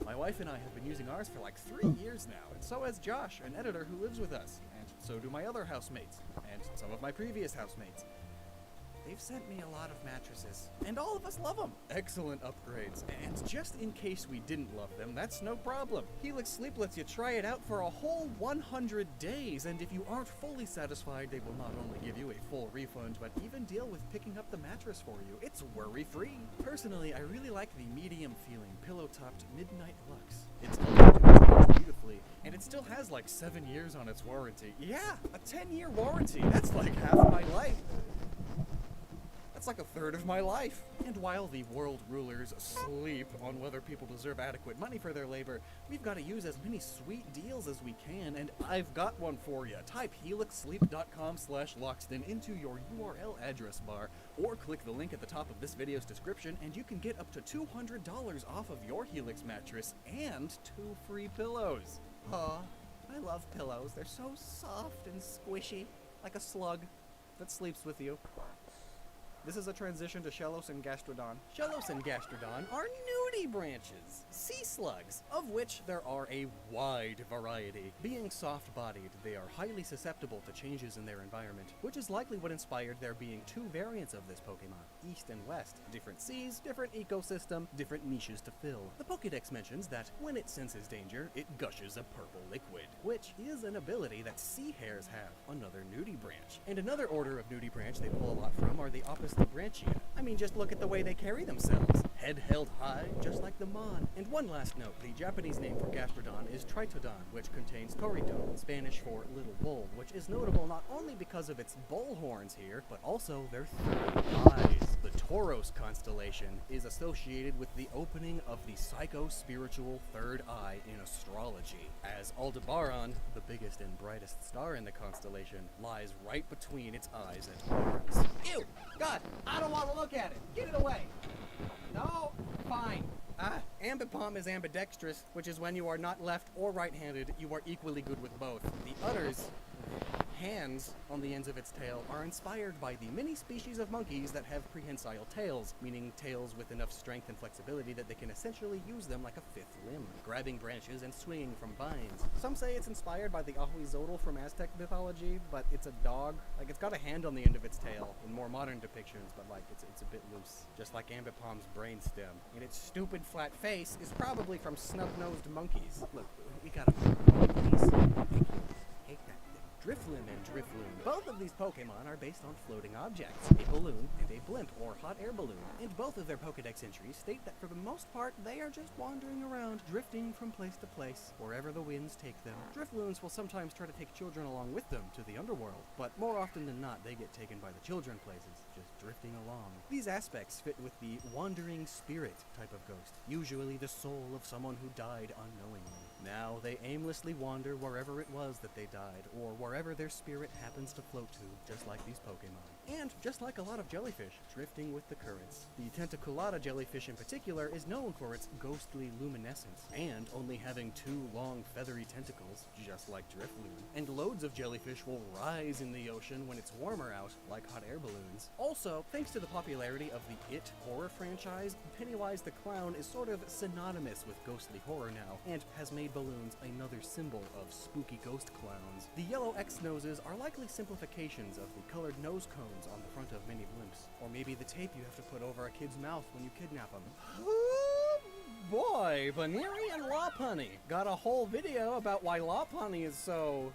My wife and I have been using ours for like 3 years now, and so has Josh, an editor who lives with us. And so do my other housemates, and some of my previous housemates. They've sent me a lot of mattresses, and all of us love them. Excellent upgrades. And just in case we didn't love them, that's no problem. Helix Sleep lets you try it out for a whole 100 days, and if you aren't fully satisfied, they will not only give you a full refund, but even deal with picking up the mattress for you. It's worry-free. Personally, I really like the medium-feeling, pillow-topped Midnight Luxe. It's age beautifully, and it still has like 7 years on its warranty. Yeah, a 10-year warranty. That's like half my life. That's like a third of my life. And while the world rulers sleep on whether people deserve adequate money for their labor, we've got to use as many sweet deals as we can, and I've got one for you. Type helixsleep.com/Lockston into your URL address bar, or click the link at the top of this video's description, and you can get up to $200 off of your Helix mattress and 2 free pillows. Aw, I love pillows. They're so soft and squishy, like a slug that sleeps with you. This is a transition to Shellos and Gastrodon. Shellos and Gastrodon are nudie branches, sea slugs, of which there are a wide variety. Being soft-bodied, they are highly susceptible to changes in their environment, which is likely what inspired there being 2 variants of this Pokemon, East and West. Different seas, different ecosystem, different niches to fill. The Pokédex mentions that when it senses danger, it gushes a purple liquid, which is an ability that sea hares have, another nudie branch. And another order of nudie branch they pull a lot from are the Branchia. I mean, just look at the way they carry themselves. Head held high, just like the Mon. And one last note, the Japanese name for Gastrodon is Tritodon, which contains Toridon, Spanish for little bull, which is notable not only because of its bull horns here, but also their 3 eyes. The Tauros constellation is associated with the opening of the psycho-spiritual 3rd eye in astrology, as Aldebaran, the biggest and brightest star in the constellation, lies right between its eyes and horns. Ew! God! I don't want to look at it! Get it away! No! Fine. Ambipom is ambidextrous, which is when you are not left or right-handed, you are equally good with both. The udders hands on the ends of its tail are inspired by the many species of monkeys that have prehensile tails, meaning tails with enough strength and flexibility that they can essentially use them like a fifth limb, grabbing branches and swinging from vines. Some say it's inspired by the Ahuizotl from Aztec mythology, but it's a dog. Like, it's got a hand on the end of its tail in more modern depictions, but like it's a bit loose, just like Ambipom's brainstem. And its stupid flat face is probably from snub-nosed monkeys. Look, we gotta please. Thank you. Take that thing. Drifloon and Drifloon. Both of these Pokemon are based on floating objects, a balloon and a blimp or hot air balloon. And both of their Pokedex entries state that for the most part, they are just wandering around, drifting from place to place, wherever the winds take them. Drifloons will sometimes try to take children along with them to the underworld, but more often than not, they get taken by the children places, just drifting along. These aspects fit with the wandering spirit type of ghost, usually the soul of someone who died unknowingly. Now they aimlessly wander wherever it was that they died, or wherever their spirit happens to float to, just like these Pokemon. And just like a lot of jellyfish, drifting with the currents. The Tentaculata jellyfish in particular is known for its ghostly luminescence, and only having 2 long feathery tentacles, just like Drifloon. And loads of jellyfish will rise in the ocean when it's warmer out, like hot air balloons. Also, thanks to the popularity of the It horror franchise, Pennywise the Clown is sort of synonymous with ghostly horror now, and has made balloons another symbol of spooky ghost clowns. The yellow X-noses are likely simplifications of the colored nose cones on the front of many blimps. Or maybe the tape you have to put over a kid's mouth when you kidnap them. Boy, Baneri and Lopunny got a whole video about why Lopunny is so...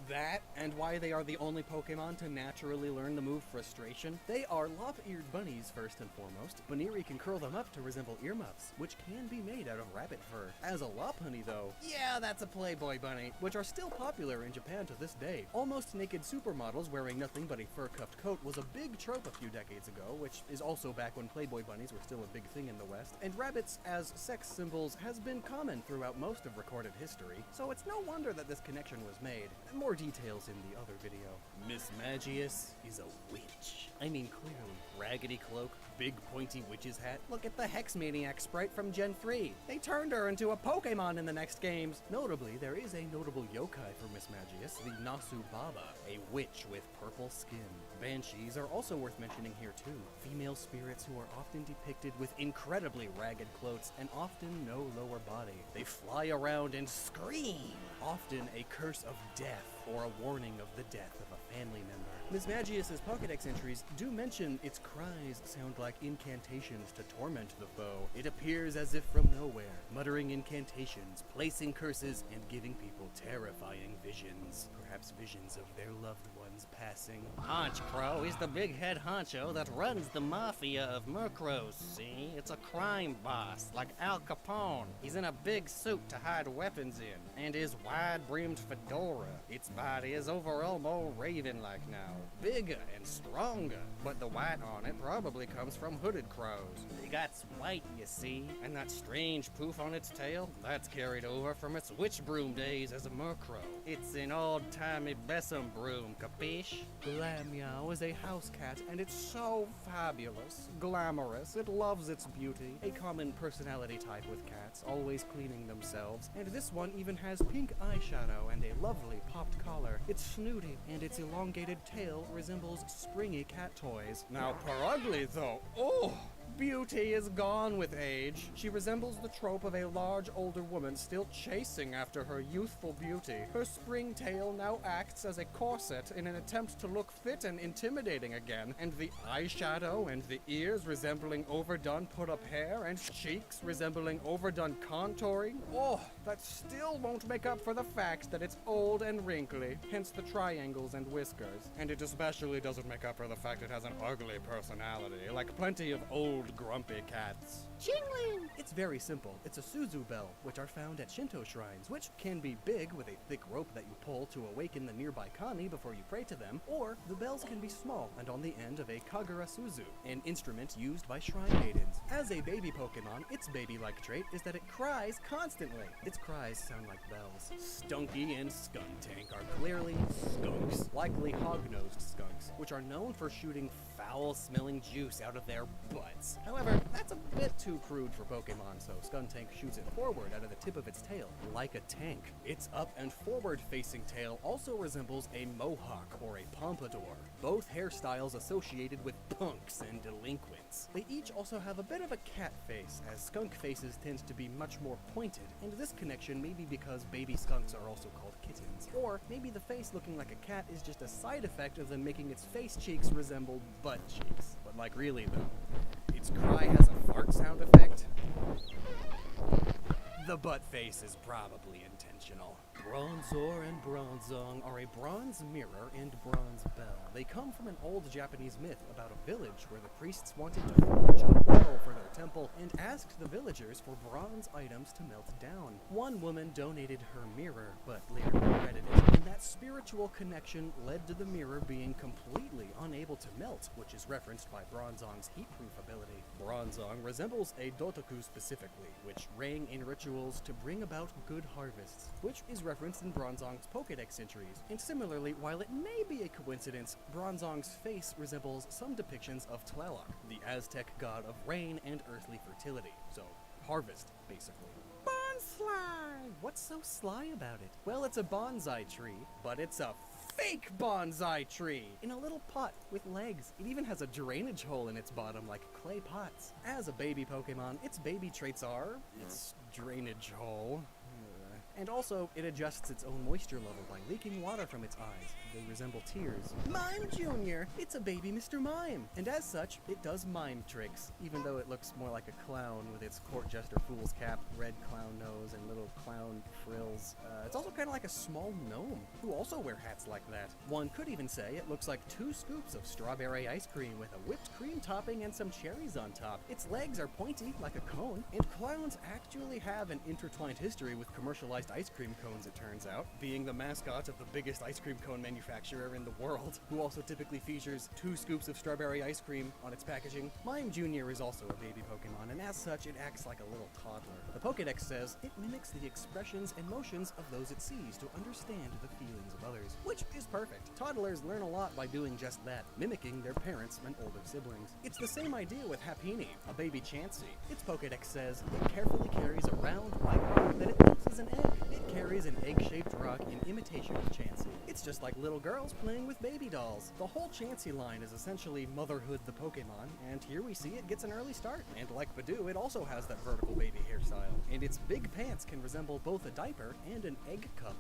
that, and why they are the only Pokemon to naturally learn the move Frustration. They are lop-eared bunnies first and foremost. Baneri can curl them up to resemble earmuffs, which can be made out of rabbit fur. As a Lopunny though, yeah, that's a Playboy bunny, which are still popular in Japan to this day. Almost naked supermodels wearing nothing but a fur-cuffed coat was a big trope a few decades ago, which is also back when Playboy bunnies were still a big thing in the West, and rabbits as sex symbols has been common throughout most of recorded history, so it's no wonder that this connection was made. More details in the other video. Miss Magius is a witch. I mean, clearly. Raggedy cloak, big pointy witch's hat. Look at the Hex Maniac sprite from Gen 3. They turned her into a Pokemon in the next games. Notably, there is a notable yokai for Miss Magius, the Nasu Baba, a witch with purple skin. Banshees are also worth mentioning here too. Female spirits who are often depicted with incredibly ragged clothes and often no lower body. They fly around and scream, often a curse of death or a warning of the death of a family member. Miss Magius's Pokédex entries do mention its cries sound like incantations to torment the foe. It appears as if from nowhere, muttering incantations, placing curses, and giving people terrifying visions. Perhaps visions of their loved ones passing. Honchcrow is the big head honcho that runs the mafia of Murkrow, see? It's a crime boss, like Al Capone. He's in a big suit to hide weapons in, and his wide-brimmed fedora. Its body is overall more raven-like now. Bigger and stronger, but the white on it probably comes from hooded crows. It got white, you see, and that strange poof on its tail, that's carried over from its witch broom days as a Murkrow. It's an old-timey besom broom, capiche? Glammeow is a house cat, and it's so fabulous, glamorous, it loves its beauty. A common personality type with cats, always cleaning themselves, and this one even has pink eyeshadow and a lovely popped collar. It's snooty, and its elongated tail resembles springy cat toys. Now, Perugly, though, oh! Beauty is gone with age. She resembles the trope of a large older woman still chasing after her youthful beauty. Her spring tail now acts as a corset in an attempt to look fit and intimidating again, and the eyeshadow and the ears resembling overdone put-up hair and cheeks resembling overdone contouring. Oh, that still won't make up for the fact that it's old and wrinkly, hence the triangles and whiskers. And it especially doesn't make up for the fact it has an ugly personality, like plenty of old grumpy cats. Chingling! It's very simple. It's a Suzu bell, which are found at Shinto shrines, which can be big with a thick rope that you pull to awaken the nearby kami before you pray to them, or the bells can be small and on the end of a Kagura Suzu, an instrument used by shrine maidens. As a baby Pokemon, its baby-like trait is that it cries constantly. Its cries sound like bells. Stunky and Skuntank are clearly skunks, likely hog-nosed skunks. skunks, which are known for shooting foul-smelling juice out of their butts. However, that's a bit too crude for Pokemon, so Skuntank shoots it forward out of the tip of its tail, like a tank. Its up and forward-facing tail also resembles a mohawk or a pompadour, both hairstyles associated with punks and delinquents. They each also have a bit of a cat face, as skunk faces tend to be much more pointed, and this connection may be because baby skunks are also called kittens. Or maybe the face looking like a cat is just a side effect of them making its face cheeks resemble butt cheeks. But like really though, its cry has a fart sound effect. The butt face is probably intentional. Bronzor and Bronzong are a bronze mirror and bronze bell. They come from an old Japanese myth about a village where the priests wanted to forge a bell for their temple and asked the villagers for bronze items to melt down. One woman donated her mirror, but later regretted it, and that spiritual connection led to the mirror being completely unable to melt, which is referenced by Bronzong's heat-proof ability. Bronzong resembles a Dotoku specifically, which rang in rituals to bring about good harvests, which is referenced in Bronzong's Pokédex entries. And similarly, while it may be a coincidence, Bronzong's face resembles some depictions of Tlaloc, the Aztec god of rain and earthly fertility. So, harvest, basically. Bonsly! What's so sly about it? Well, it's a bonsai tree, but it's a fake bonsai tree in a little pot with legs. It even has a drainage hole in its bottom like clay pots. As a baby Pokemon, its baby traits are its drainage hole. And also, it adjusts its own moisture level by leaking water from its eyes. They resemble tears. Mime Jr.! It's a baby Mr. Mime! And as such, it does mime tricks, even though it looks more like a clown with its court jester fool's cap, red clown nose, and little clown frills. It's also kind of like a small gnome, who also wear hats like that. One could even say it looks like 2 scoops of strawberry ice cream with a whipped cream topping and some cherries on top. Its legs are pointy, like a cone, and clowns actually have an intertwined history with commercialized ice cream cones, it turns out, being the mascot of the biggest ice cream cone manufacturer in the world, who also typically features 2 scoops of strawberry ice cream on its packaging. Mime Jr. is also a baby Pokemon, and as such, it acts like a little toddler. The Pokédex says it mimics the expressions and motions of those it sees to understand the feelings of others, which is perfect. Toddlers learn a lot by doing just that, mimicking their parents and older siblings. It's the same idea with Happiny, a baby Chansey. Its Pokédex says it carefully carries a round white rock that it thinks is an egg. It carries an egg-shaped rock in imitation of Chansey. It's just like little girls playing with baby dolls. The whole Chansey line is essentially motherhood the Pokemon, and here we see it gets an early start. And like Badoo, it also has that vertical baby hairstyle, and its big pants can resemble both a diaper and an egg cup.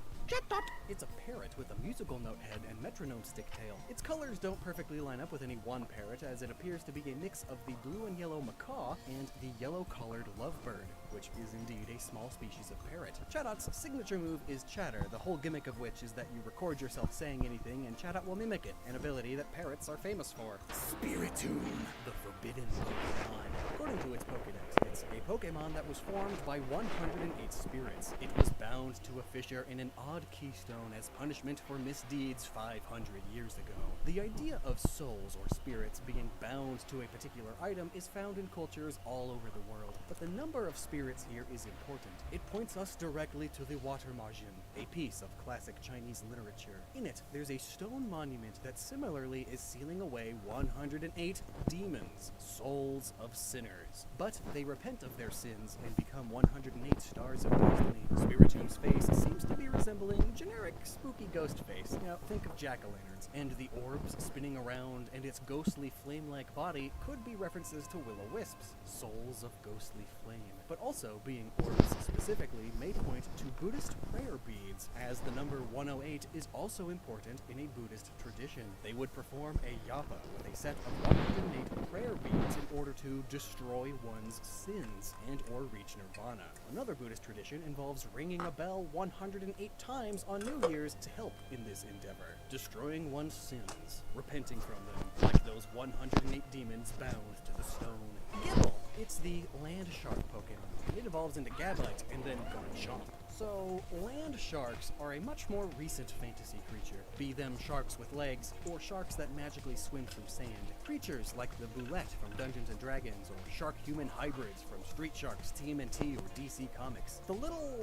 It's a parrot with a musical note head and metronome stick tail. Its colors don't perfectly line up with any one parrot, as it appears to be a mix of the blue and yellow macaw and the yellow-collared lovebird, which is indeed a small species of parrot. Chatot signature move is Chatter, the whole gimmick of which is that you record yourself saying anything and Chatot will mimic it, an ability that parrots are famous for. Spiritomb, the forbidden Pokemon. According to its Pokédex, it's a Pokemon that was formed by 108 spirits. It was bound to a fissure in an odd keystone as punishment for misdeeds 500 years ago. The idea of souls or spirits being bound to a particular item is found in cultures all over the world, but the number of spirits here is important. It points us directly to the Water Margin, a piece of classic Chinese literature. In it, there's a stone monument that similarly is sealing away 108 demons, souls of sinners. But they repent of their sins and become 108 stars of destiny. Spiritomb's face seems to be resembling generic spooky ghost face. You know, think of jack-o'-lanterns, and the orbs spinning around and its ghostly flame-like body could be references to will-o-wisps, souls of ghostly flame. But also, being orbs specifically may point to Buddhist prayer beads, as the number 108 is also important in a Buddhist tradition. They would perform a yapa with a set of 108 prayer beads in order to destroy one's sins and or reach nirvana. Another Buddhist tradition involves ringing a bell 108 times on New Year's to help in this endeavor, destroying one's sins, repenting from them, like those 108 demons bound to the stone. Gible! It's the land shark Pokemon. It evolves into Gabite and then Garchomp. So, land sharks are a much more recent fantasy creature, be them sharks with legs, or sharks that magically swim through sand. Creatures like the Boulette from Dungeons & Dragons, or shark-human hybrids from Street Sharks, TMNT, or DC Comics. The little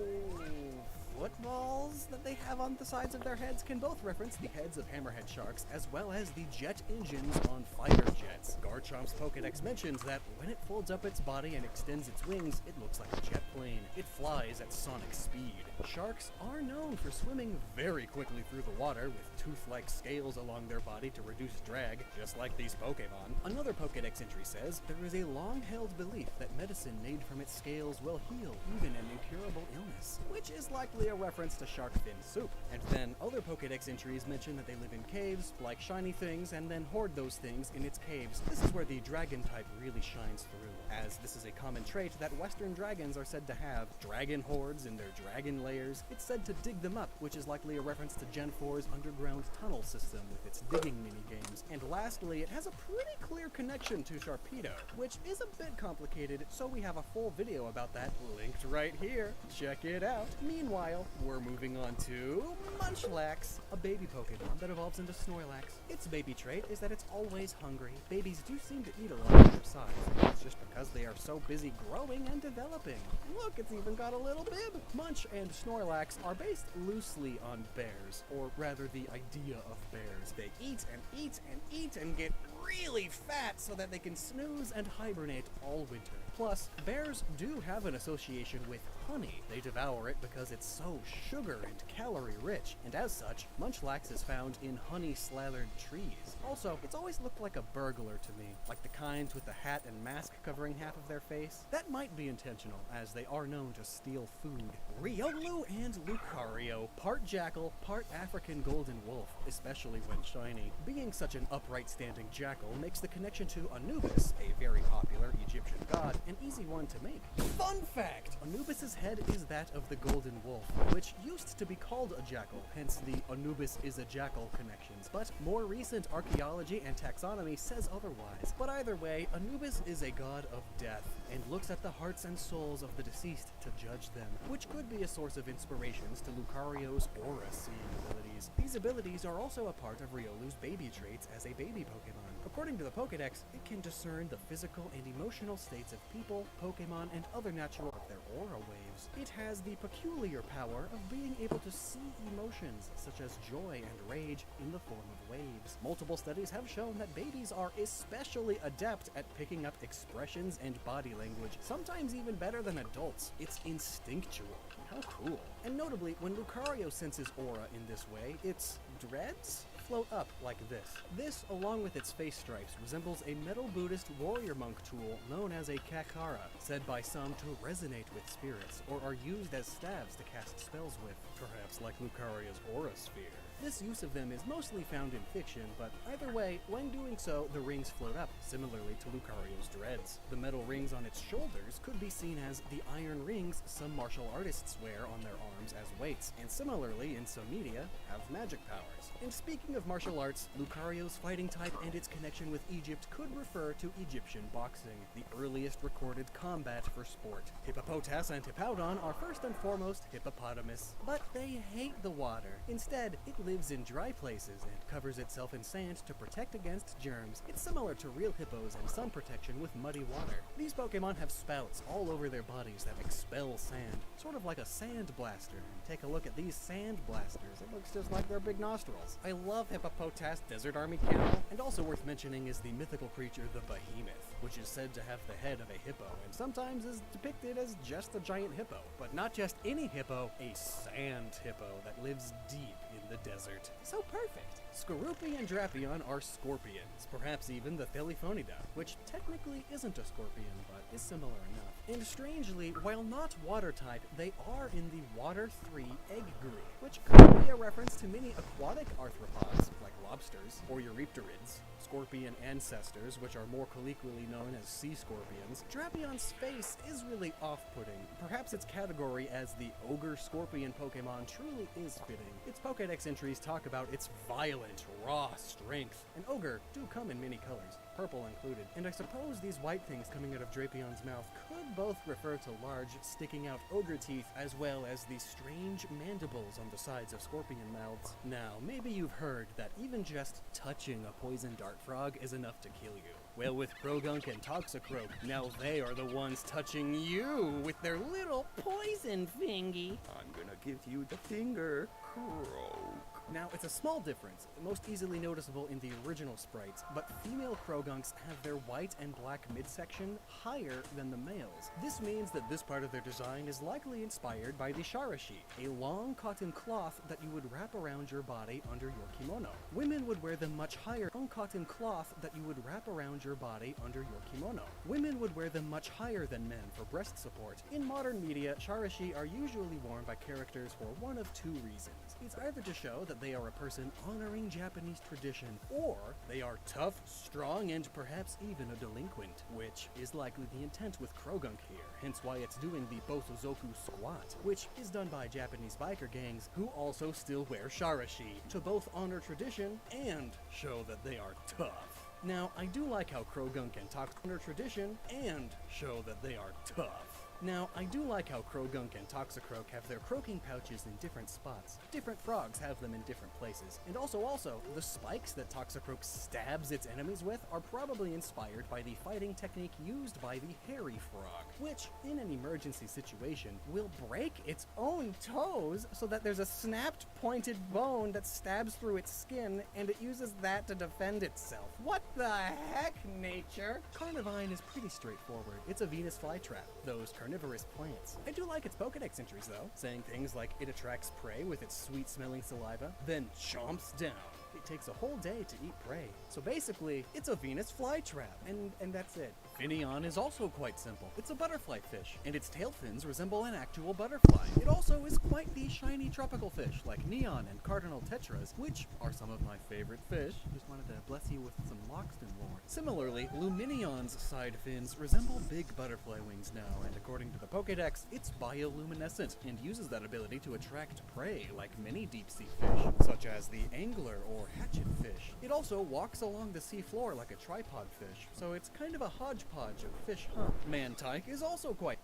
footballs that they have on the sides of their heads can both reference the heads of hammerhead sharks as well as the jet engines on fighter jets. Garchomp's Pokedex mentions that when it folds up its body and extends its wings, it looks like a jet plane. It flies at sonic speed. Sharks are known for swimming very quickly through the water with tooth-like scales along their body to reduce drag, just like these Pokemon. Another Pokedex entry says there is a long-held belief that medicine made from its scales will heal even an incurable illness, which is likely a reference to shark fin soup. And then other Pokedex entries mention that they live in caves, like shiny things, and then hoard those things in its caves. This is where the dragon type really shines through, as this is a common trait that Western dragons are said to have. Dragon hoards in their dragon layers. It's said to dig them up, which is likely a reference to Gen 4's underground tunnel system with its digging minigames. And lastly, it has a pretty clear connection to Sharpedo, which is a bit complicated, so we have a full video about that linked right here. Check it out. Meanwhile, we're moving on to Munchlax, a baby Pokemon that evolves into Snorlax. Its baby trait is that it's always hungry. Babies do seem to eat a lot of their size. It's just because they are so busy growing and developing. Look, it's even got a little bib. Munch and Snorlax are based loosely on bears, or rather the idea of bears. They eat and eat and eat and get really fat so that they can snooze and hibernate all winter. Plus, bears do have an association with honey. They devour it because it's so sugar and calorie rich, and as such, Munchlax is found in honey-slathered trees. Also, it's always looked like a burglar to me, like the kinds with the hat and mask covering half of their face. That might be intentional, as they are known to steal food. Riolu and Lucario, part jackal, part African golden wolf, especially when shiny. Being such an upright standing jackal makes the connection to Anubis, a very popular Egyptian god, an easy one to make. Fun fact! Anubis's head is that of the golden wolf, which used to be called a jackal, hence the Anubis is a jackal connections, but more recent archaeology and taxonomy says otherwise. But either way, Anubis is a god of death, and looks at the hearts and souls of the deceased to judge them, which could be a source of inspirations to Lucario's aura-seeing abilities. These abilities are also a part of Riolu's baby traits as a baby Pokemon. According to the Pokedex, it can discern the physical and emotional states of people, Pokemon, and other natural of their aura waves. It has the peculiar power of being able to see emotions, such as joy and rage, in the form of waves. Multiple studies have shown that babies are especially adept at picking up expressions and body language, sometimes even better than adults. It's instinctual. How cool. And notably, when Lucario senses aura in this way, its dreads float up like this. This, along with its face stripes, resembles a metal Buddhist warrior monk tool known as a kakara, said by some to resonate with spirits, or are used as staves to cast spells with, perhaps like Lucario's aura sphere. This use of them is mostly found in fiction, but either way, when doing so, the rings float up, similarly to Lucario's dreads. The metal rings on its shoulders could be seen as the iron rings some martial artists wear on their arms as weights, and similarly, in some media, have magic powers. And speaking of martial arts, Lucario's fighting type and its connection with Egypt could refer to Egyptian boxing, the earliest recorded combat for sport. Hippopotas and Hippowdon are first and foremost hippopotamus, but they hate the water. Instead, it lives in dry places and covers itself in sand to protect against germs. It's similar to real hippos and sun protection with muddy water. These Pokemon have spouts all over their bodies that expel sand, sort of like a sand blaster. And take a look at these sand blasters. It looks just like their big nostrils. I love Hippopotas Desert Army Camel, and also worth mentioning is the mythical creature the Behemoth, which is said to have the head of a hippo, and sometimes is depicted as just a giant hippo. But not just any hippo, a sand hippo that lives deep in the desert. So perfect! Skorupi and Drapion are scorpions, perhaps even the Theliphonida, which technically isn't a scorpion, but is similar enough. And strangely, while not water type, they are in the Water 3 egg group, which could be a reference to many aquatic arthropods, like lobsters, or eurypterids, scorpion ancestors, which are more colloquially known as sea scorpions. Drapion's face is really off-putting. Perhaps its category as the ogre scorpion Pokemon truly is fitting. Its Pokedex entries talk about its violent violent, raw strength. An ogre do come in many colors, purple included, and I suppose these white things coming out of Drapion's mouth could both refer to large, sticking out ogre teeth as well as the strange mandibles on the sides of scorpion mouths. Now, maybe you've heard that even just touching a poison dart frog is enough to kill you. Well, with Krogunk and Toxicroak, now they are the ones touching you with their little poison fingy. I'm gonna give you the finger, Croak. Now, it's a small difference, most easily noticeable in the original sprites, but female Krogunks have their white and black midsection higher than the males. This means that this part of their design is likely inspired by the Sharashi, a long cotton cloth that you would wrap around your body under your kimono. Women would wear the much higher long cotton cloth that you would wrap around your body under your kimono. Women would wear them much higher than men for breast support. In modern media, Sharashi are usually worn by characters for one of two reasons. It's either to show that they are a person honoring Japanese tradition, or they are tough, strong, and perhaps even a delinquent, which is likely the intent with Krogunk here, hence why it's doing the Bosozoku squat, which is done by Japanese biker gangs who also still wear Sharashi, to both honor tradition and show that they are tough. Now, I do like how Krogunk and honor tradition and show that they are tough. Now, I do like how Krogunk and Toxicroak have their croaking pouches in different spots. Different frogs have them in different places. And also, the spikes that Toxicroak stabs its enemies with are probably inspired by the fighting technique used by the hairy frog, which, in an emergency situation, will break its own toes so that there's a snapped, pointed bone that stabs through its skin, and it uses that to defend itself. What the heck, nature? Carnivine is pretty straightforward. It's a Venus flytrap. Those carnivorous plants. I do like its Pokedex entries though, saying things like it attracts prey with its sweet-smelling saliva, then chomps down. It takes a whole day to eat prey. So basically, it's a Venus flytrap, and that's it. Finneon is also quite simple. It's a butterfly fish, and its tail fins resemble an actual butterfly. It also is quite the shiny tropical fish, like Neon and Cardinal Tetras, which are some of my favorite fish. Just wanted to bless you with some Loxton lore. Similarly, Luminion's side fins resemble big butterfly wings now, and according to the Pokédex, it's bioluminescent, and uses that ability to attract prey, like many deep-sea fish, such as the angler or hatchetfish. It also walks along the sea floor like a tripod fish, so it's kind of a hodgepodge of fish, huh? Mantike is also quite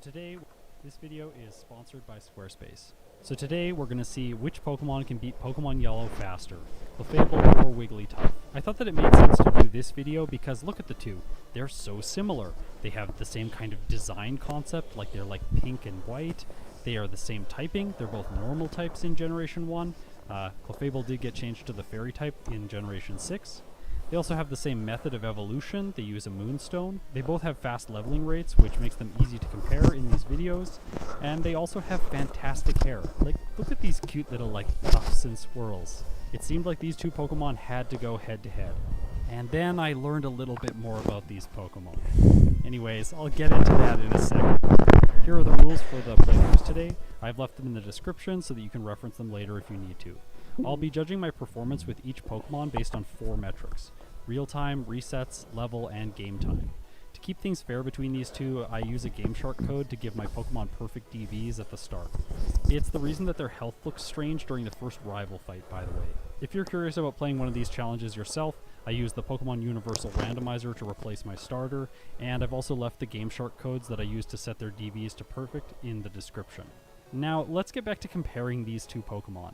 today, this video is sponsored by Squarespace. So today we're going to see which Pokemon can beat Pokemon Yellow faster, Clefable or Wigglytuff. I thought that it made sense to do this video because look at the two. They're so similar. They have the same kind of design concept, like they're like pink and white. They are the same typing. They're both normal types in Generation 1. Clefable did get changed to the Fairy type in Generation 6. They also have the same method of evolution. They use a Moonstone. They both have fast leveling rates, which makes them easy to compare in these videos. And they also have fantastic hair. Like, look at these cute little, like, tufts and swirls. It seemed like these two Pokemon had to go head to head. And then I learned a little bit more about these Pokemon. Anyways, I'll get into that in a second. Here are the rules for the playthroughs today. I've left them in the description so that you can reference them later if you need to. I'll be judging my performance with each Pokemon based on 4 metrics: real time, resets, level, and game time. To keep things fair between these two, I use a GameShark code to give my Pokemon perfect DVs at the start. It's the reason that their health looks strange during the first rival fight, by the way. If you're curious about playing one of these challenges yourself, I use the Pokemon Universal Randomizer to replace my starter, and I've also left the GameShark codes that I use to set their DVs to perfect in the description. Now, let's get back to comparing these two Pokemon.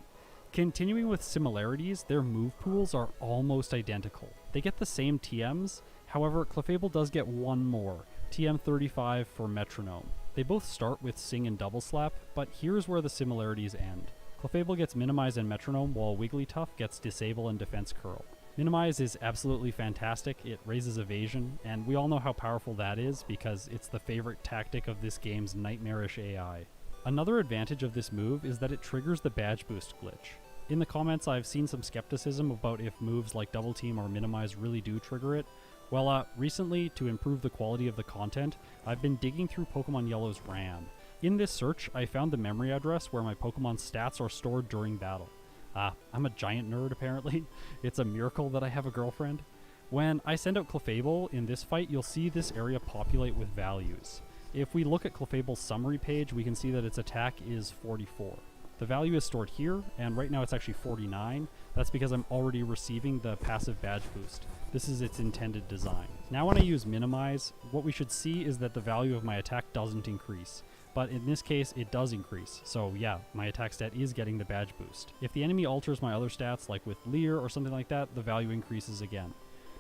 Continuing with similarities, their move pools are almost identical. They get the same TMs, however, Clefable does get one more, TM35 for Metronome. They both start with Sing and Double Slap, but here's where the similarities end. Clefable gets Minimize and Metronome, while Wigglytuff gets Disable and Defense Curl. Minimize is absolutely fantastic, it raises evasion, and we all know how powerful that is because it's the favorite tactic of this game's nightmarish AI. Another advantage of this move is that it triggers the badge boost glitch. In the comments I've seen some skepticism about if moves like Double Team or Minimize really do trigger it. Well, recently, to improve the quality of the content, I've been digging through Pokemon Yellow's RAM. In this search, I found the memory address where my Pokemon's stats are stored during battle. I'm a giant nerd apparently. It's a miracle that I have a girlfriend. When I send out Clefable in this fight, you'll see this area populate with values. If we look at Clefable's summary page, we can see that its attack is 44. The value is stored here, and right now it's actually 49. That's because I'm already receiving the passive badge boost. This is its intended design. Now when I use Minimize, what we should see is that the value of my attack doesn't increase. But in this case, it does increase. So yeah, my attack stat is getting the badge boost. If the enemy alters my other stats, like with Leer or something like that, the value increases again.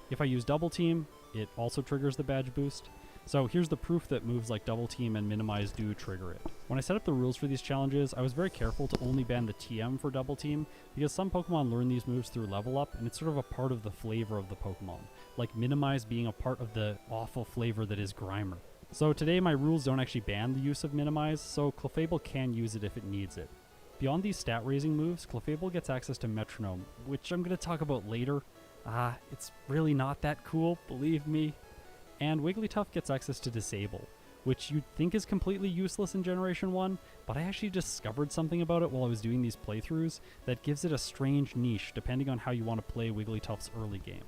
If I use Double Team, it also triggers the badge boost. So here's the proof that moves like Double Team and Minimize do trigger it. When I set up the rules for these challenges, I was very careful to only ban the TM for Double Team, because some Pokemon learn these moves through level up, and it's sort of a part of the flavor of the Pokemon, like Minimize being a part of the awful flavor that is Grimer. So today my rules don't actually ban the use of Minimize, so Clefable can use it if it needs it. Beyond these stat raising moves, Clefable gets access to Metronome, which I'm going to talk about later. It's really not that cool, believe me. And Wigglytuff gets access to Disable, which you'd think is completely useless in Generation 1, but I actually discovered something about it while I was doing these playthroughs that gives it a strange niche depending on how you want to play Wigglytuff's early game.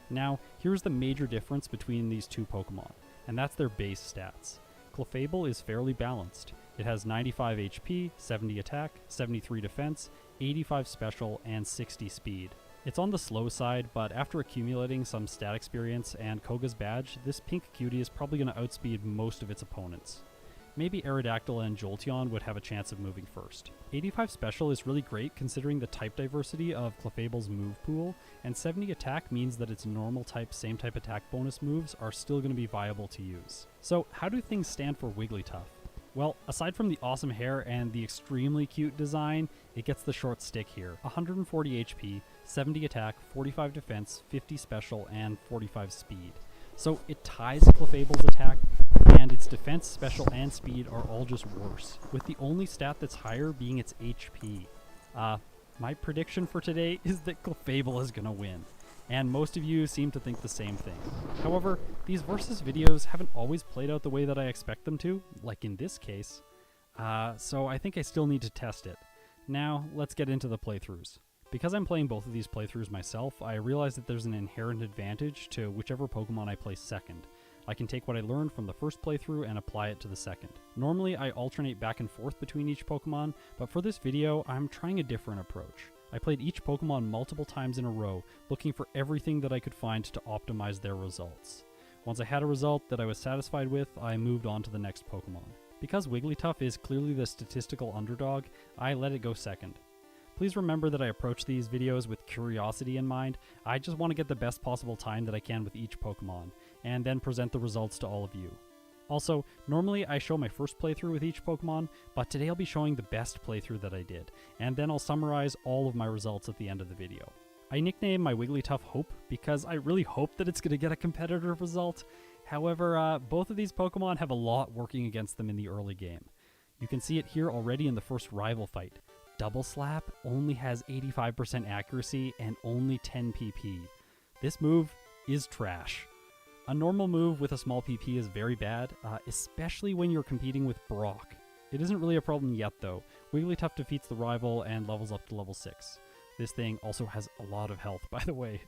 Now, here's the major difference between these two Pokemon, and that's their base stats. Clefable is fairly balanced. It has 95 HP, 70 attack, 73 defense, 85 special, and 60 speed. It's on the slow side, but after accumulating some stat experience and Koga's badge, this pink cutie is probably going to outspeed most of its opponents. Maybe Aerodactyl and Jolteon would have a chance of moving first. 85 special is really great considering the type diversity of Clefable's move pool, and 70 attack means that its normal type, same type attack bonus moves are still going to be viable to use. So how do things stand for Wigglytuff? Well, aside from the awesome hair and the extremely cute design, it gets the short stick here. 140 HP, 70 attack, 45 defense, 50 special, and 45 speed. So it ties Clefable's attack, and its defense, special, and speed are all just worse, with the only stat that's higher being its HP. My prediction for today is that Clefable is gonna win, and most of you seem to think the same thing. However, these versus videos haven't always played out the way that I expect them to, like in this case, so I think I still need to test it. Now, let's get into the playthroughs. Because I'm playing both of these playthroughs myself, I realize that there's an inherent advantage to whichever Pokemon I play second. I can take what I learned from the first playthrough and apply it to the second. Normally, I alternate back and forth between each Pokemon, but for this video, I'm trying a different approach. I played each Pokemon multiple times in a row, looking for everything that I could find to optimize their results. Once I had a result that I was satisfied with, I moved on to the next Pokemon. Because Wigglytuff is clearly the statistical underdog, I let it go second. Please remember that I approach these videos with curiosity in mind. I just want to get the best possible time that I can with each Pokemon, and then present the results to all of you. Also, normally I show my first playthrough with each Pokemon, but today I'll be showing the best playthrough that I did, and then I'll summarize all of my results at the end of the video. I nicknamed my Wigglytuff Hope because I really hope that it's going to get a competitive result. However, both of these Pokemon have a lot working against them in the early game. You can see it here already in the first rival fight. Double Slap only has 85% accuracy and only 10 PP. This move is trash. A normal move with a small PP is very bad, especially when you're competing with Brock. It isn't really a problem yet though. Wigglytuff defeats the rival and levels up to level 6. This thing also has a lot of health, by the way.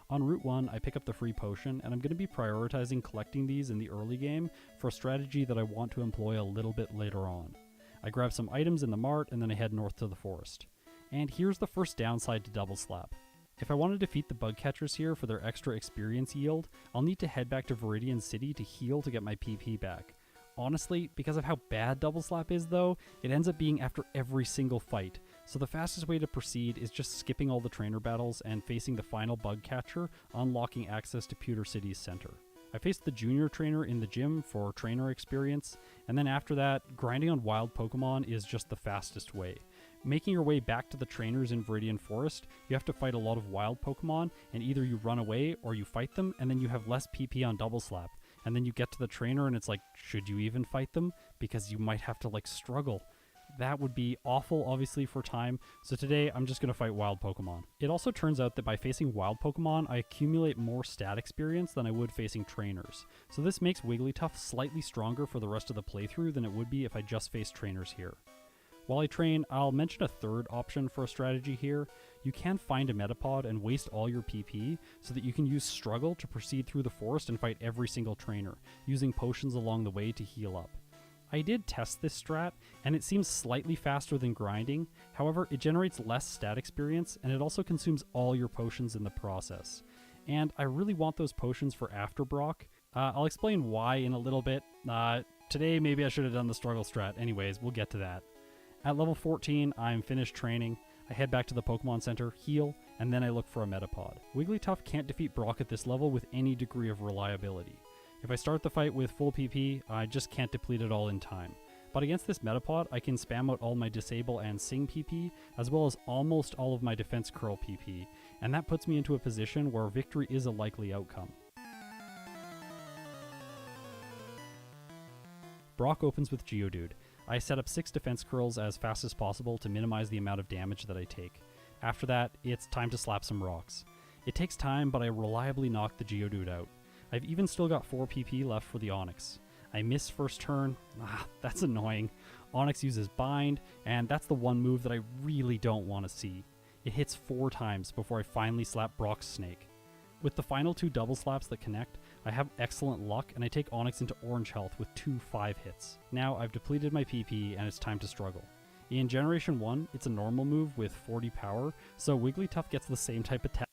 On Route 1, I pick up the free potion, and I'm going to be prioritizing collecting these in the early game for a strategy that I want to employ a little bit later on. I grab some items in the mart, and then I head north to the forest. And here's the first downside to Double Slap. If I want to defeat the bug catchers here for their extra experience yield, I'll need to head back to Viridian City to heal to get my PP back. Honestly, because of how bad Double Slap is though, it ends up being after every single fight, so the fastest way to proceed is just skipping all the trainer battles and facing the final bug catcher, unlocking access to Pewter City's center. I faced the junior trainer in the gym for trainer experience, and then after that, grinding on wild Pokemon is just the fastest way. Making your way back to the trainers in Viridian Forest, you have to fight a lot of wild Pokemon, and either you run away or you fight them, and then you have less PP on Double Slap. And then you get to the trainer and it's like, should you even fight them? Because you might have to like struggle. That would be awful, obviously, for time, so today I'm just going to fight wild Pokemon. It also turns out that by facing wild Pokemon, I accumulate more stat experience than I would facing trainers. So this makes Wigglytuff slightly stronger for the rest of the playthrough than it would be if I just faced trainers here. While I train, I'll mention a third option for a strategy here. You can find a Metapod and waste all your PP so that you can use Struggle to proceed through the forest and fight every single trainer, using potions along the way to heal up. I did test this strat, and it seems slightly faster than grinding. However, it generates less stat experience, and it also consumes all your potions in the process. And I really want those potions for after Brock. I'll explain why in a little bit. Today, maybe I should have done the struggle strat. Anyways, we'll get to that. At level 14, I'm finished training. I head back to the Pokemon Center, heal, and then I look for a Metapod. Wigglytuff can't defeat Brock at this level with any degree of reliability. If I start the fight with full PP, I just can't deplete it all in time. But against this Metapod, I can spam out all my Disable and Sing PP, as well as almost all of my Defense Curl PP, and that puts me into a position where victory is a likely outcome. Brock opens with Geodude. I set up 6 defense curls as fast as possible to minimize the amount of damage that I take. After that, it's time to slap some rocks. It takes time, but I reliably knock the Geodude out. I've even still got 4 PP left for the Onix. I miss first turn. That's annoying. Onix uses Bind, and that's the one move that I really don't want to see. It hits 4 times before I finally slap Brock's Snake. With the final 2 double slaps that connect, I have excellent luck and I take Onix into orange health with 2 5 hits. Now I've depleted my PP and it's time to struggle. In Generation 1, it's a normal move with 40 power, so Wigglytuff gets the same type of attack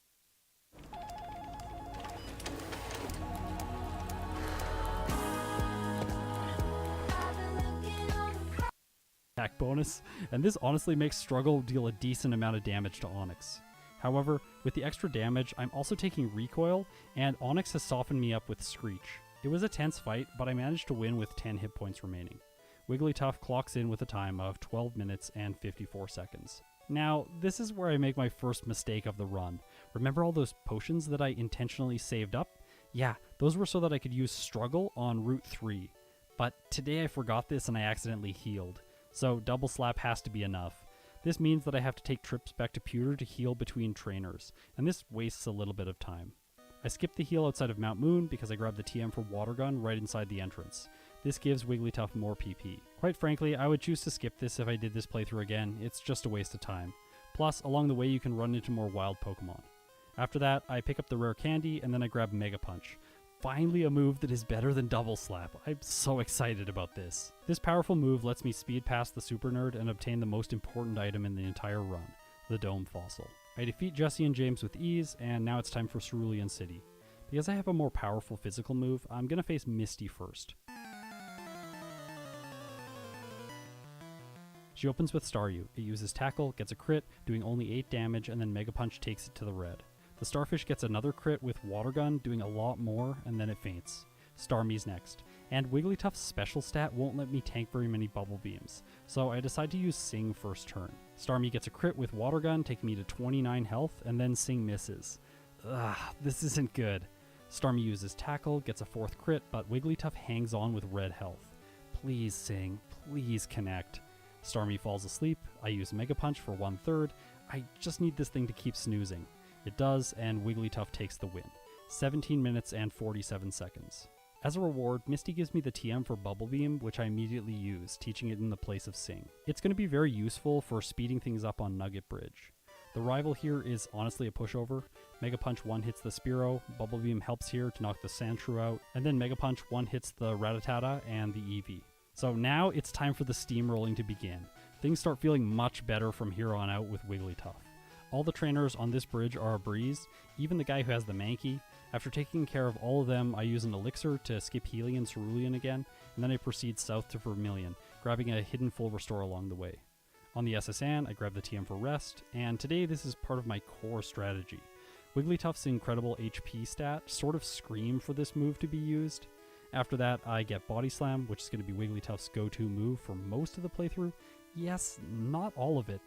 bonus, and this honestly makes Struggle deal a decent amount of damage to Onix. However, with the extra damage, I'm also taking Recoil, and Onix has softened me up with Screech. It was a tense fight, but I managed to win with 10 hit points remaining. Wigglytuff clocks in with a time of 12 minutes and 54 seconds. Now, this is where I make my first mistake of the run. Remember all those potions that I intentionally saved up? Yeah, those were so that I could use Struggle on Route 3. But today I forgot this and I accidentally healed, so Double Slap has to be enough. This means that I have to take trips back to Pewter to heal between trainers, and this wastes a little bit of time. I skip the heal outside of Mount Moon because I grab the TM for Water Gun right inside the entrance. This gives Wigglytuff more PP. Quite frankly, I would choose to skip this if I did this playthrough again. It's just a waste of time. Plus, along the way you can run into more wild Pokemon. After that, I pick up the rare candy and then I grab Mega Punch. Finally a move that is better than Double Slap. I'm so excited about this. This powerful move lets me speed past the Super Nerd and obtain the most important item in the entire run, the Dome Fossil. I defeat Jesse and James with ease, and now it's time for Cerulean City. Because I have a more powerful physical move, I'm gonna face Misty first. She opens with Staryu. It uses Tackle, gets a crit, doing only 8 damage, and then Mega Punch takes it to the red. The Starfish gets another crit with Water Gun, doing a lot more, and then it faints. Starmie's next. And Wigglytuff's special stat won't let me tank very many Bubble Beams, so I decide to use Sing first turn. Starmie gets a crit with Water Gun, taking me to 29 health, and then Sing misses. Ugh, this isn't good. Starmie uses Tackle, gets a 4th crit, but Wigglytuff hangs on with red health. Please Sing, please connect. Starmie falls asleep, I use Mega Punch for 1/3, I just need this thing to keep snoozing. It does, and Wigglytuff takes the win. 17 minutes and 47 seconds. As a reward, Misty gives me the TM for Bubble Beam, which I immediately use, teaching it in the place of Sing. It's going to be very useful for speeding things up on Nugget Bridge. The rival here is honestly a pushover. Mega Punch 1 hits the Spearow, Bubble Beam helps here to knock the Sandshrew out, and then Mega Punch 1 hits the Rattata and the Eevee. So now it's time for the steamrolling to begin. Things start feeling much better from here on out with Wigglytuff. All the trainers on this bridge are a breeze, even the guy who has the Mankey. After taking care of all of them, I use an elixir to skip Helion and Cerulean again, and then I proceed south to Vermilion, grabbing a hidden full restore along the way. On the SSN, I grab the TM for rest, and today this is part of my core strategy. Wigglytuff's incredible HP stat sort of scream for this move to be used. After that, I get Body Slam, which is going to be Wigglytuff's go-to move for most of the playthrough. Yes, not all of it.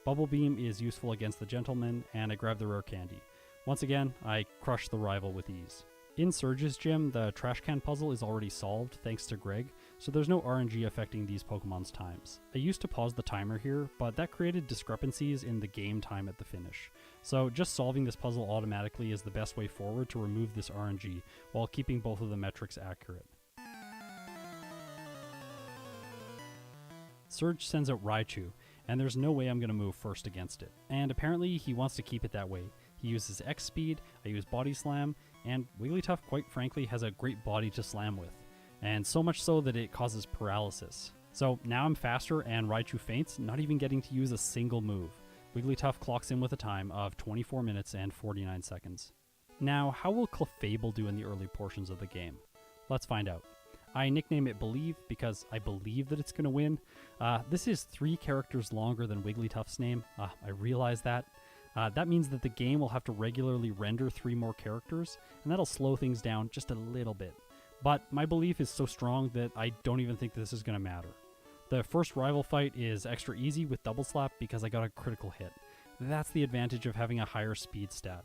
Bubble Beam is useful against the Gentleman, and I grab the Rare Candy. Once again, I crush the rival with ease. In Surge's gym, the trash can puzzle is already solved thanks to Greg, so there's no RNG affecting these Pokemon's times. I used to pause the timer here, but that created discrepancies in the game time at the finish. So just solving this puzzle automatically is the best way forward to remove this RNG, while keeping both of the metrics accurate. Surge sends out Raichu, and there's no way I'm going to move first against it. And apparently he wants to keep it that way. He uses X speed, I use Body Slam, and Wigglytuff quite frankly has a great body to slam with. And so much so that it causes paralysis. So now I'm faster and Raichu faints, not even getting to use a single move. Wigglytuff clocks in with a time of 24 minutes and 49 seconds. Now, how will Clefable do in the early portions of the game? Let's find out. I nickname it Believe because I believe that it's going to win. This is 3 characters longer than Wigglytuff's name. I realize that. That means that the game will have to regularly render 3 more characters, and that'll slow things down just a little bit. But my belief is so strong that I don't even think this is going to matter. The first rival fight is extra easy with Double Slap because I got a critical hit. That's the advantage of having a higher speed stat.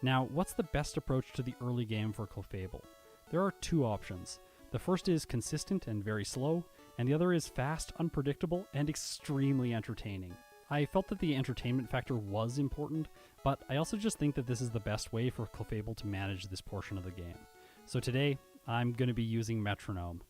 Now, what's the best approach to the early game for Clefable? There are 2 options. The first is consistent and very slow, and the other is fast, unpredictable, and extremely entertaining. I felt that the entertainment factor was important, but I also just think that this is the best way for Clefable to manage this portion of the game. So today, I'm going to be using Metronome.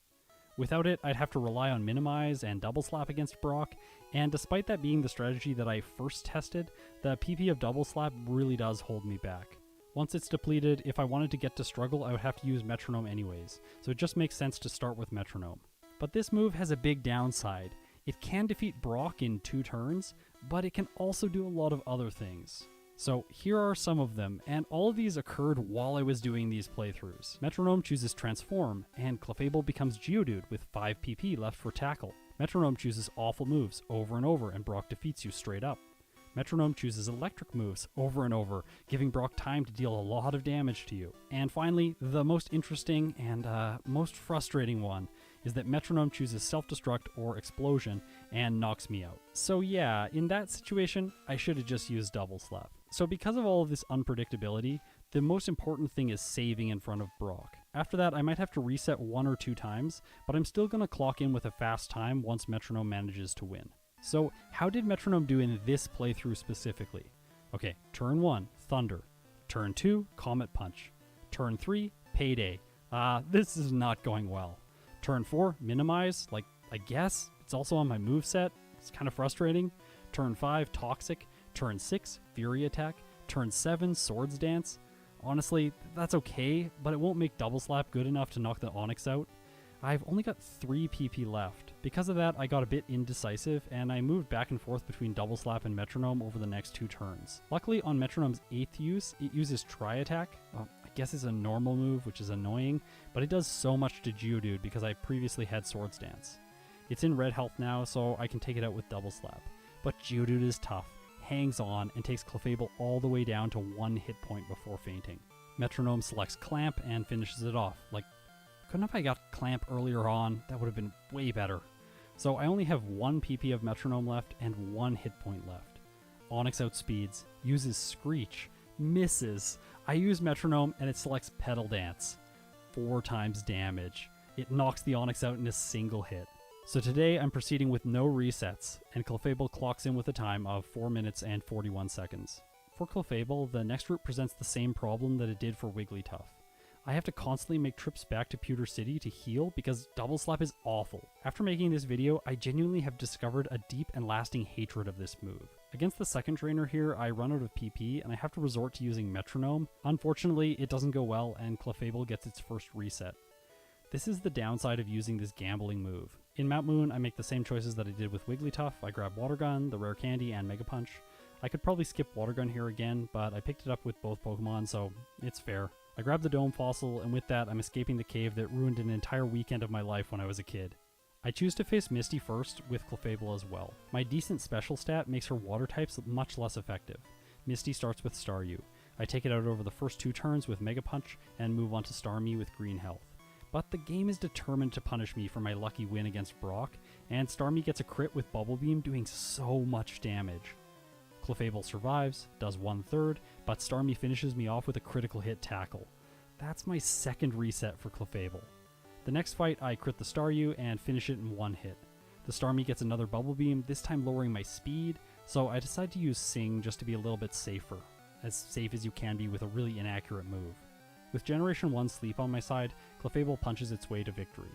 Without it, I'd have to rely on Minimize and Double Slap against Brock, and despite that being the strategy that I first tested, the PP of Double Slap really does hold me back. Once it's depleted, if I wanted to get to Struggle, I would have to use Metronome anyways, so it just makes sense to start with Metronome. But this move has a big downside. It can defeat Brock in 2 turns, but it can also do a lot of other things. So here are some of them, and all of these occurred while I was doing these playthroughs. Metronome chooses Transform, and Clefable becomes Geodude with 5 PP left for Tackle. Metronome chooses Awful Moves over and over, and Brock defeats you straight up. Metronome chooses electric moves over and over, giving Brock time to deal a lot of damage to you. And finally, the most interesting and most frustrating one is that Metronome chooses Self-Destruct or Explosion and knocks me out. So yeah, in that situation, I should have just used Double Slap. So because of all of this unpredictability, the most important thing is saving in front of Brock. After that, I might have to reset 1 or 2 times, but I'm still going to clock in with a fast time once Metronome manages to win. So how did Metronome do in this playthrough specifically? Okay, turn 1, Thunder. Turn 2, Comet Punch. Turn 3, Payday. This is not going well. Turn 4, Minimize, I guess. It's also on my moveset. It's kind of frustrating. Turn 5, Toxic. Turn 6, Fury Attack. Turn 7, Swords Dance. Honestly, that's okay, but it won't make Double Slap good enough to knock the Onix out. I've only got 3 PP left. Because of that, I got a bit indecisive, and I moved back and forth between Double Slap and Metronome over the next 2 turns. Luckily, on Metronome's 8th use, it uses Tri Attack. I guess it's a normal move, which is annoying, but it does so much to Geodude because I previously had Swords Dance. It's in red health now, so I can take it out with Double Slap. But Geodude is tough, hangs on, and takes Clefable all the way down to 1 hit point before fainting. Metronome selects Clamp and finishes it off. Like, couldn't have I got Clamp earlier on? That would have been way better. So I only have 1 PP of Metronome left and 1 hit point left. Onix outspeeds, uses Screech, misses. I use Metronome and it selects Pedal Dance. 4 times damage. It knocks the Onix out in a single hit. So today I'm proceeding with no resets, and Clefable clocks in with a time of 4 minutes and 41 seconds. For Clefable, the next route presents the same problem that it did for Wigglytuff. I have to constantly make trips back to Pewter City to heal because Double Slap is awful. After making this video, I genuinely have discovered a deep and lasting hatred of this move. Against the second trainer here, I run out of PP and I have to resort to using Metronome. Unfortunately, it doesn't go well and Clefable gets its first reset. This is the downside of using this gambling move. In Mount Moon, I make the same choices that I did with Wigglytuff. I grab Water Gun, the Rare Candy, and Mega Punch. I could probably skip Water Gun here again, but I picked it up with both Pokemon, so it's fair. I grab the Dome Fossil, and with that, I'm escaping the cave that ruined an entire weekend of my life when I was a kid. I choose to face Misty first, with Clefable as well. My decent special stat makes her water types much less effective. Misty starts with Staryu. I take it out over the first 2 turns with Mega Punch, and move on to Starmie with Green Health. But the game is determined to punish me for my lucky win against Brock, and Starmie gets a crit with Bubble Beam doing so much damage. Clefable survives, does 1/3, but Starmie finishes me off with a critical hit tackle. That's my second reset for Clefable. The next fight, I crit the Staryu and finish it in 1 hit. The Starmie gets another Bubble Beam, this time lowering my speed, so I decide to use Sing just to be a little bit safer. As safe as you can be with a really inaccurate move. With Generation 1 Sleep on my side, Clefable punches its way to victory.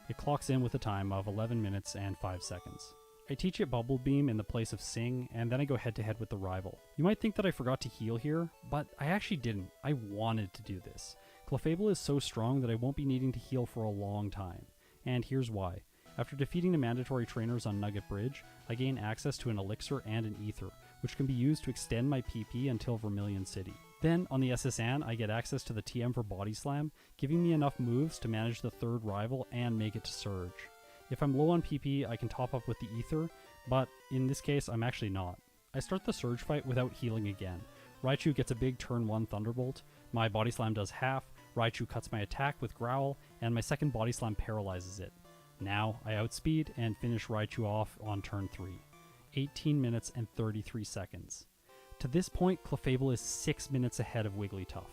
It clocks in with a time of 11 minutes and 5 seconds. I teach it Bubble Beam in the place of Sing, and then I go head to head with the rival. You might think that I forgot to heal here, but I actually didn't. I wanted to do this. Clefable is so strong that I won't be needing to heal for a long time. And here's why. After defeating the mandatory trainers on Nugget Bridge, I gain access to an Elixir and an Ether, which can be used to extend my PP until Vermilion City. Then, on the SSN, I get access to the TM for Body Slam, giving me enough moves to manage the 3rd rival and make it to Surge. If I'm low on PP, I can top up with the Ether, but in this case, I'm actually not. I start the Surge fight without healing again. Raichu gets a big turn 1 Thunderbolt, my Body Slam does half, Raichu cuts my attack with Growl, and my second Body Slam paralyzes it. Now, I outspeed and finish Raichu off on turn 3. 18 minutes and 33 seconds. To this point, Clefable is 6 minutes ahead of Wigglytuff.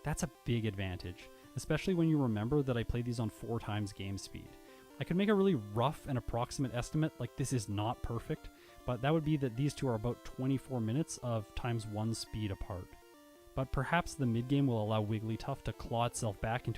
That's a big advantage, especially when you remember that I play these on 4 times game speed. I could make a really rough and approximate estimate, like this is not perfect, but that would be that these two are about 24 minutes of ×1 speed apart. But perhaps the mid-game will allow Wigglytuff to claw itself back into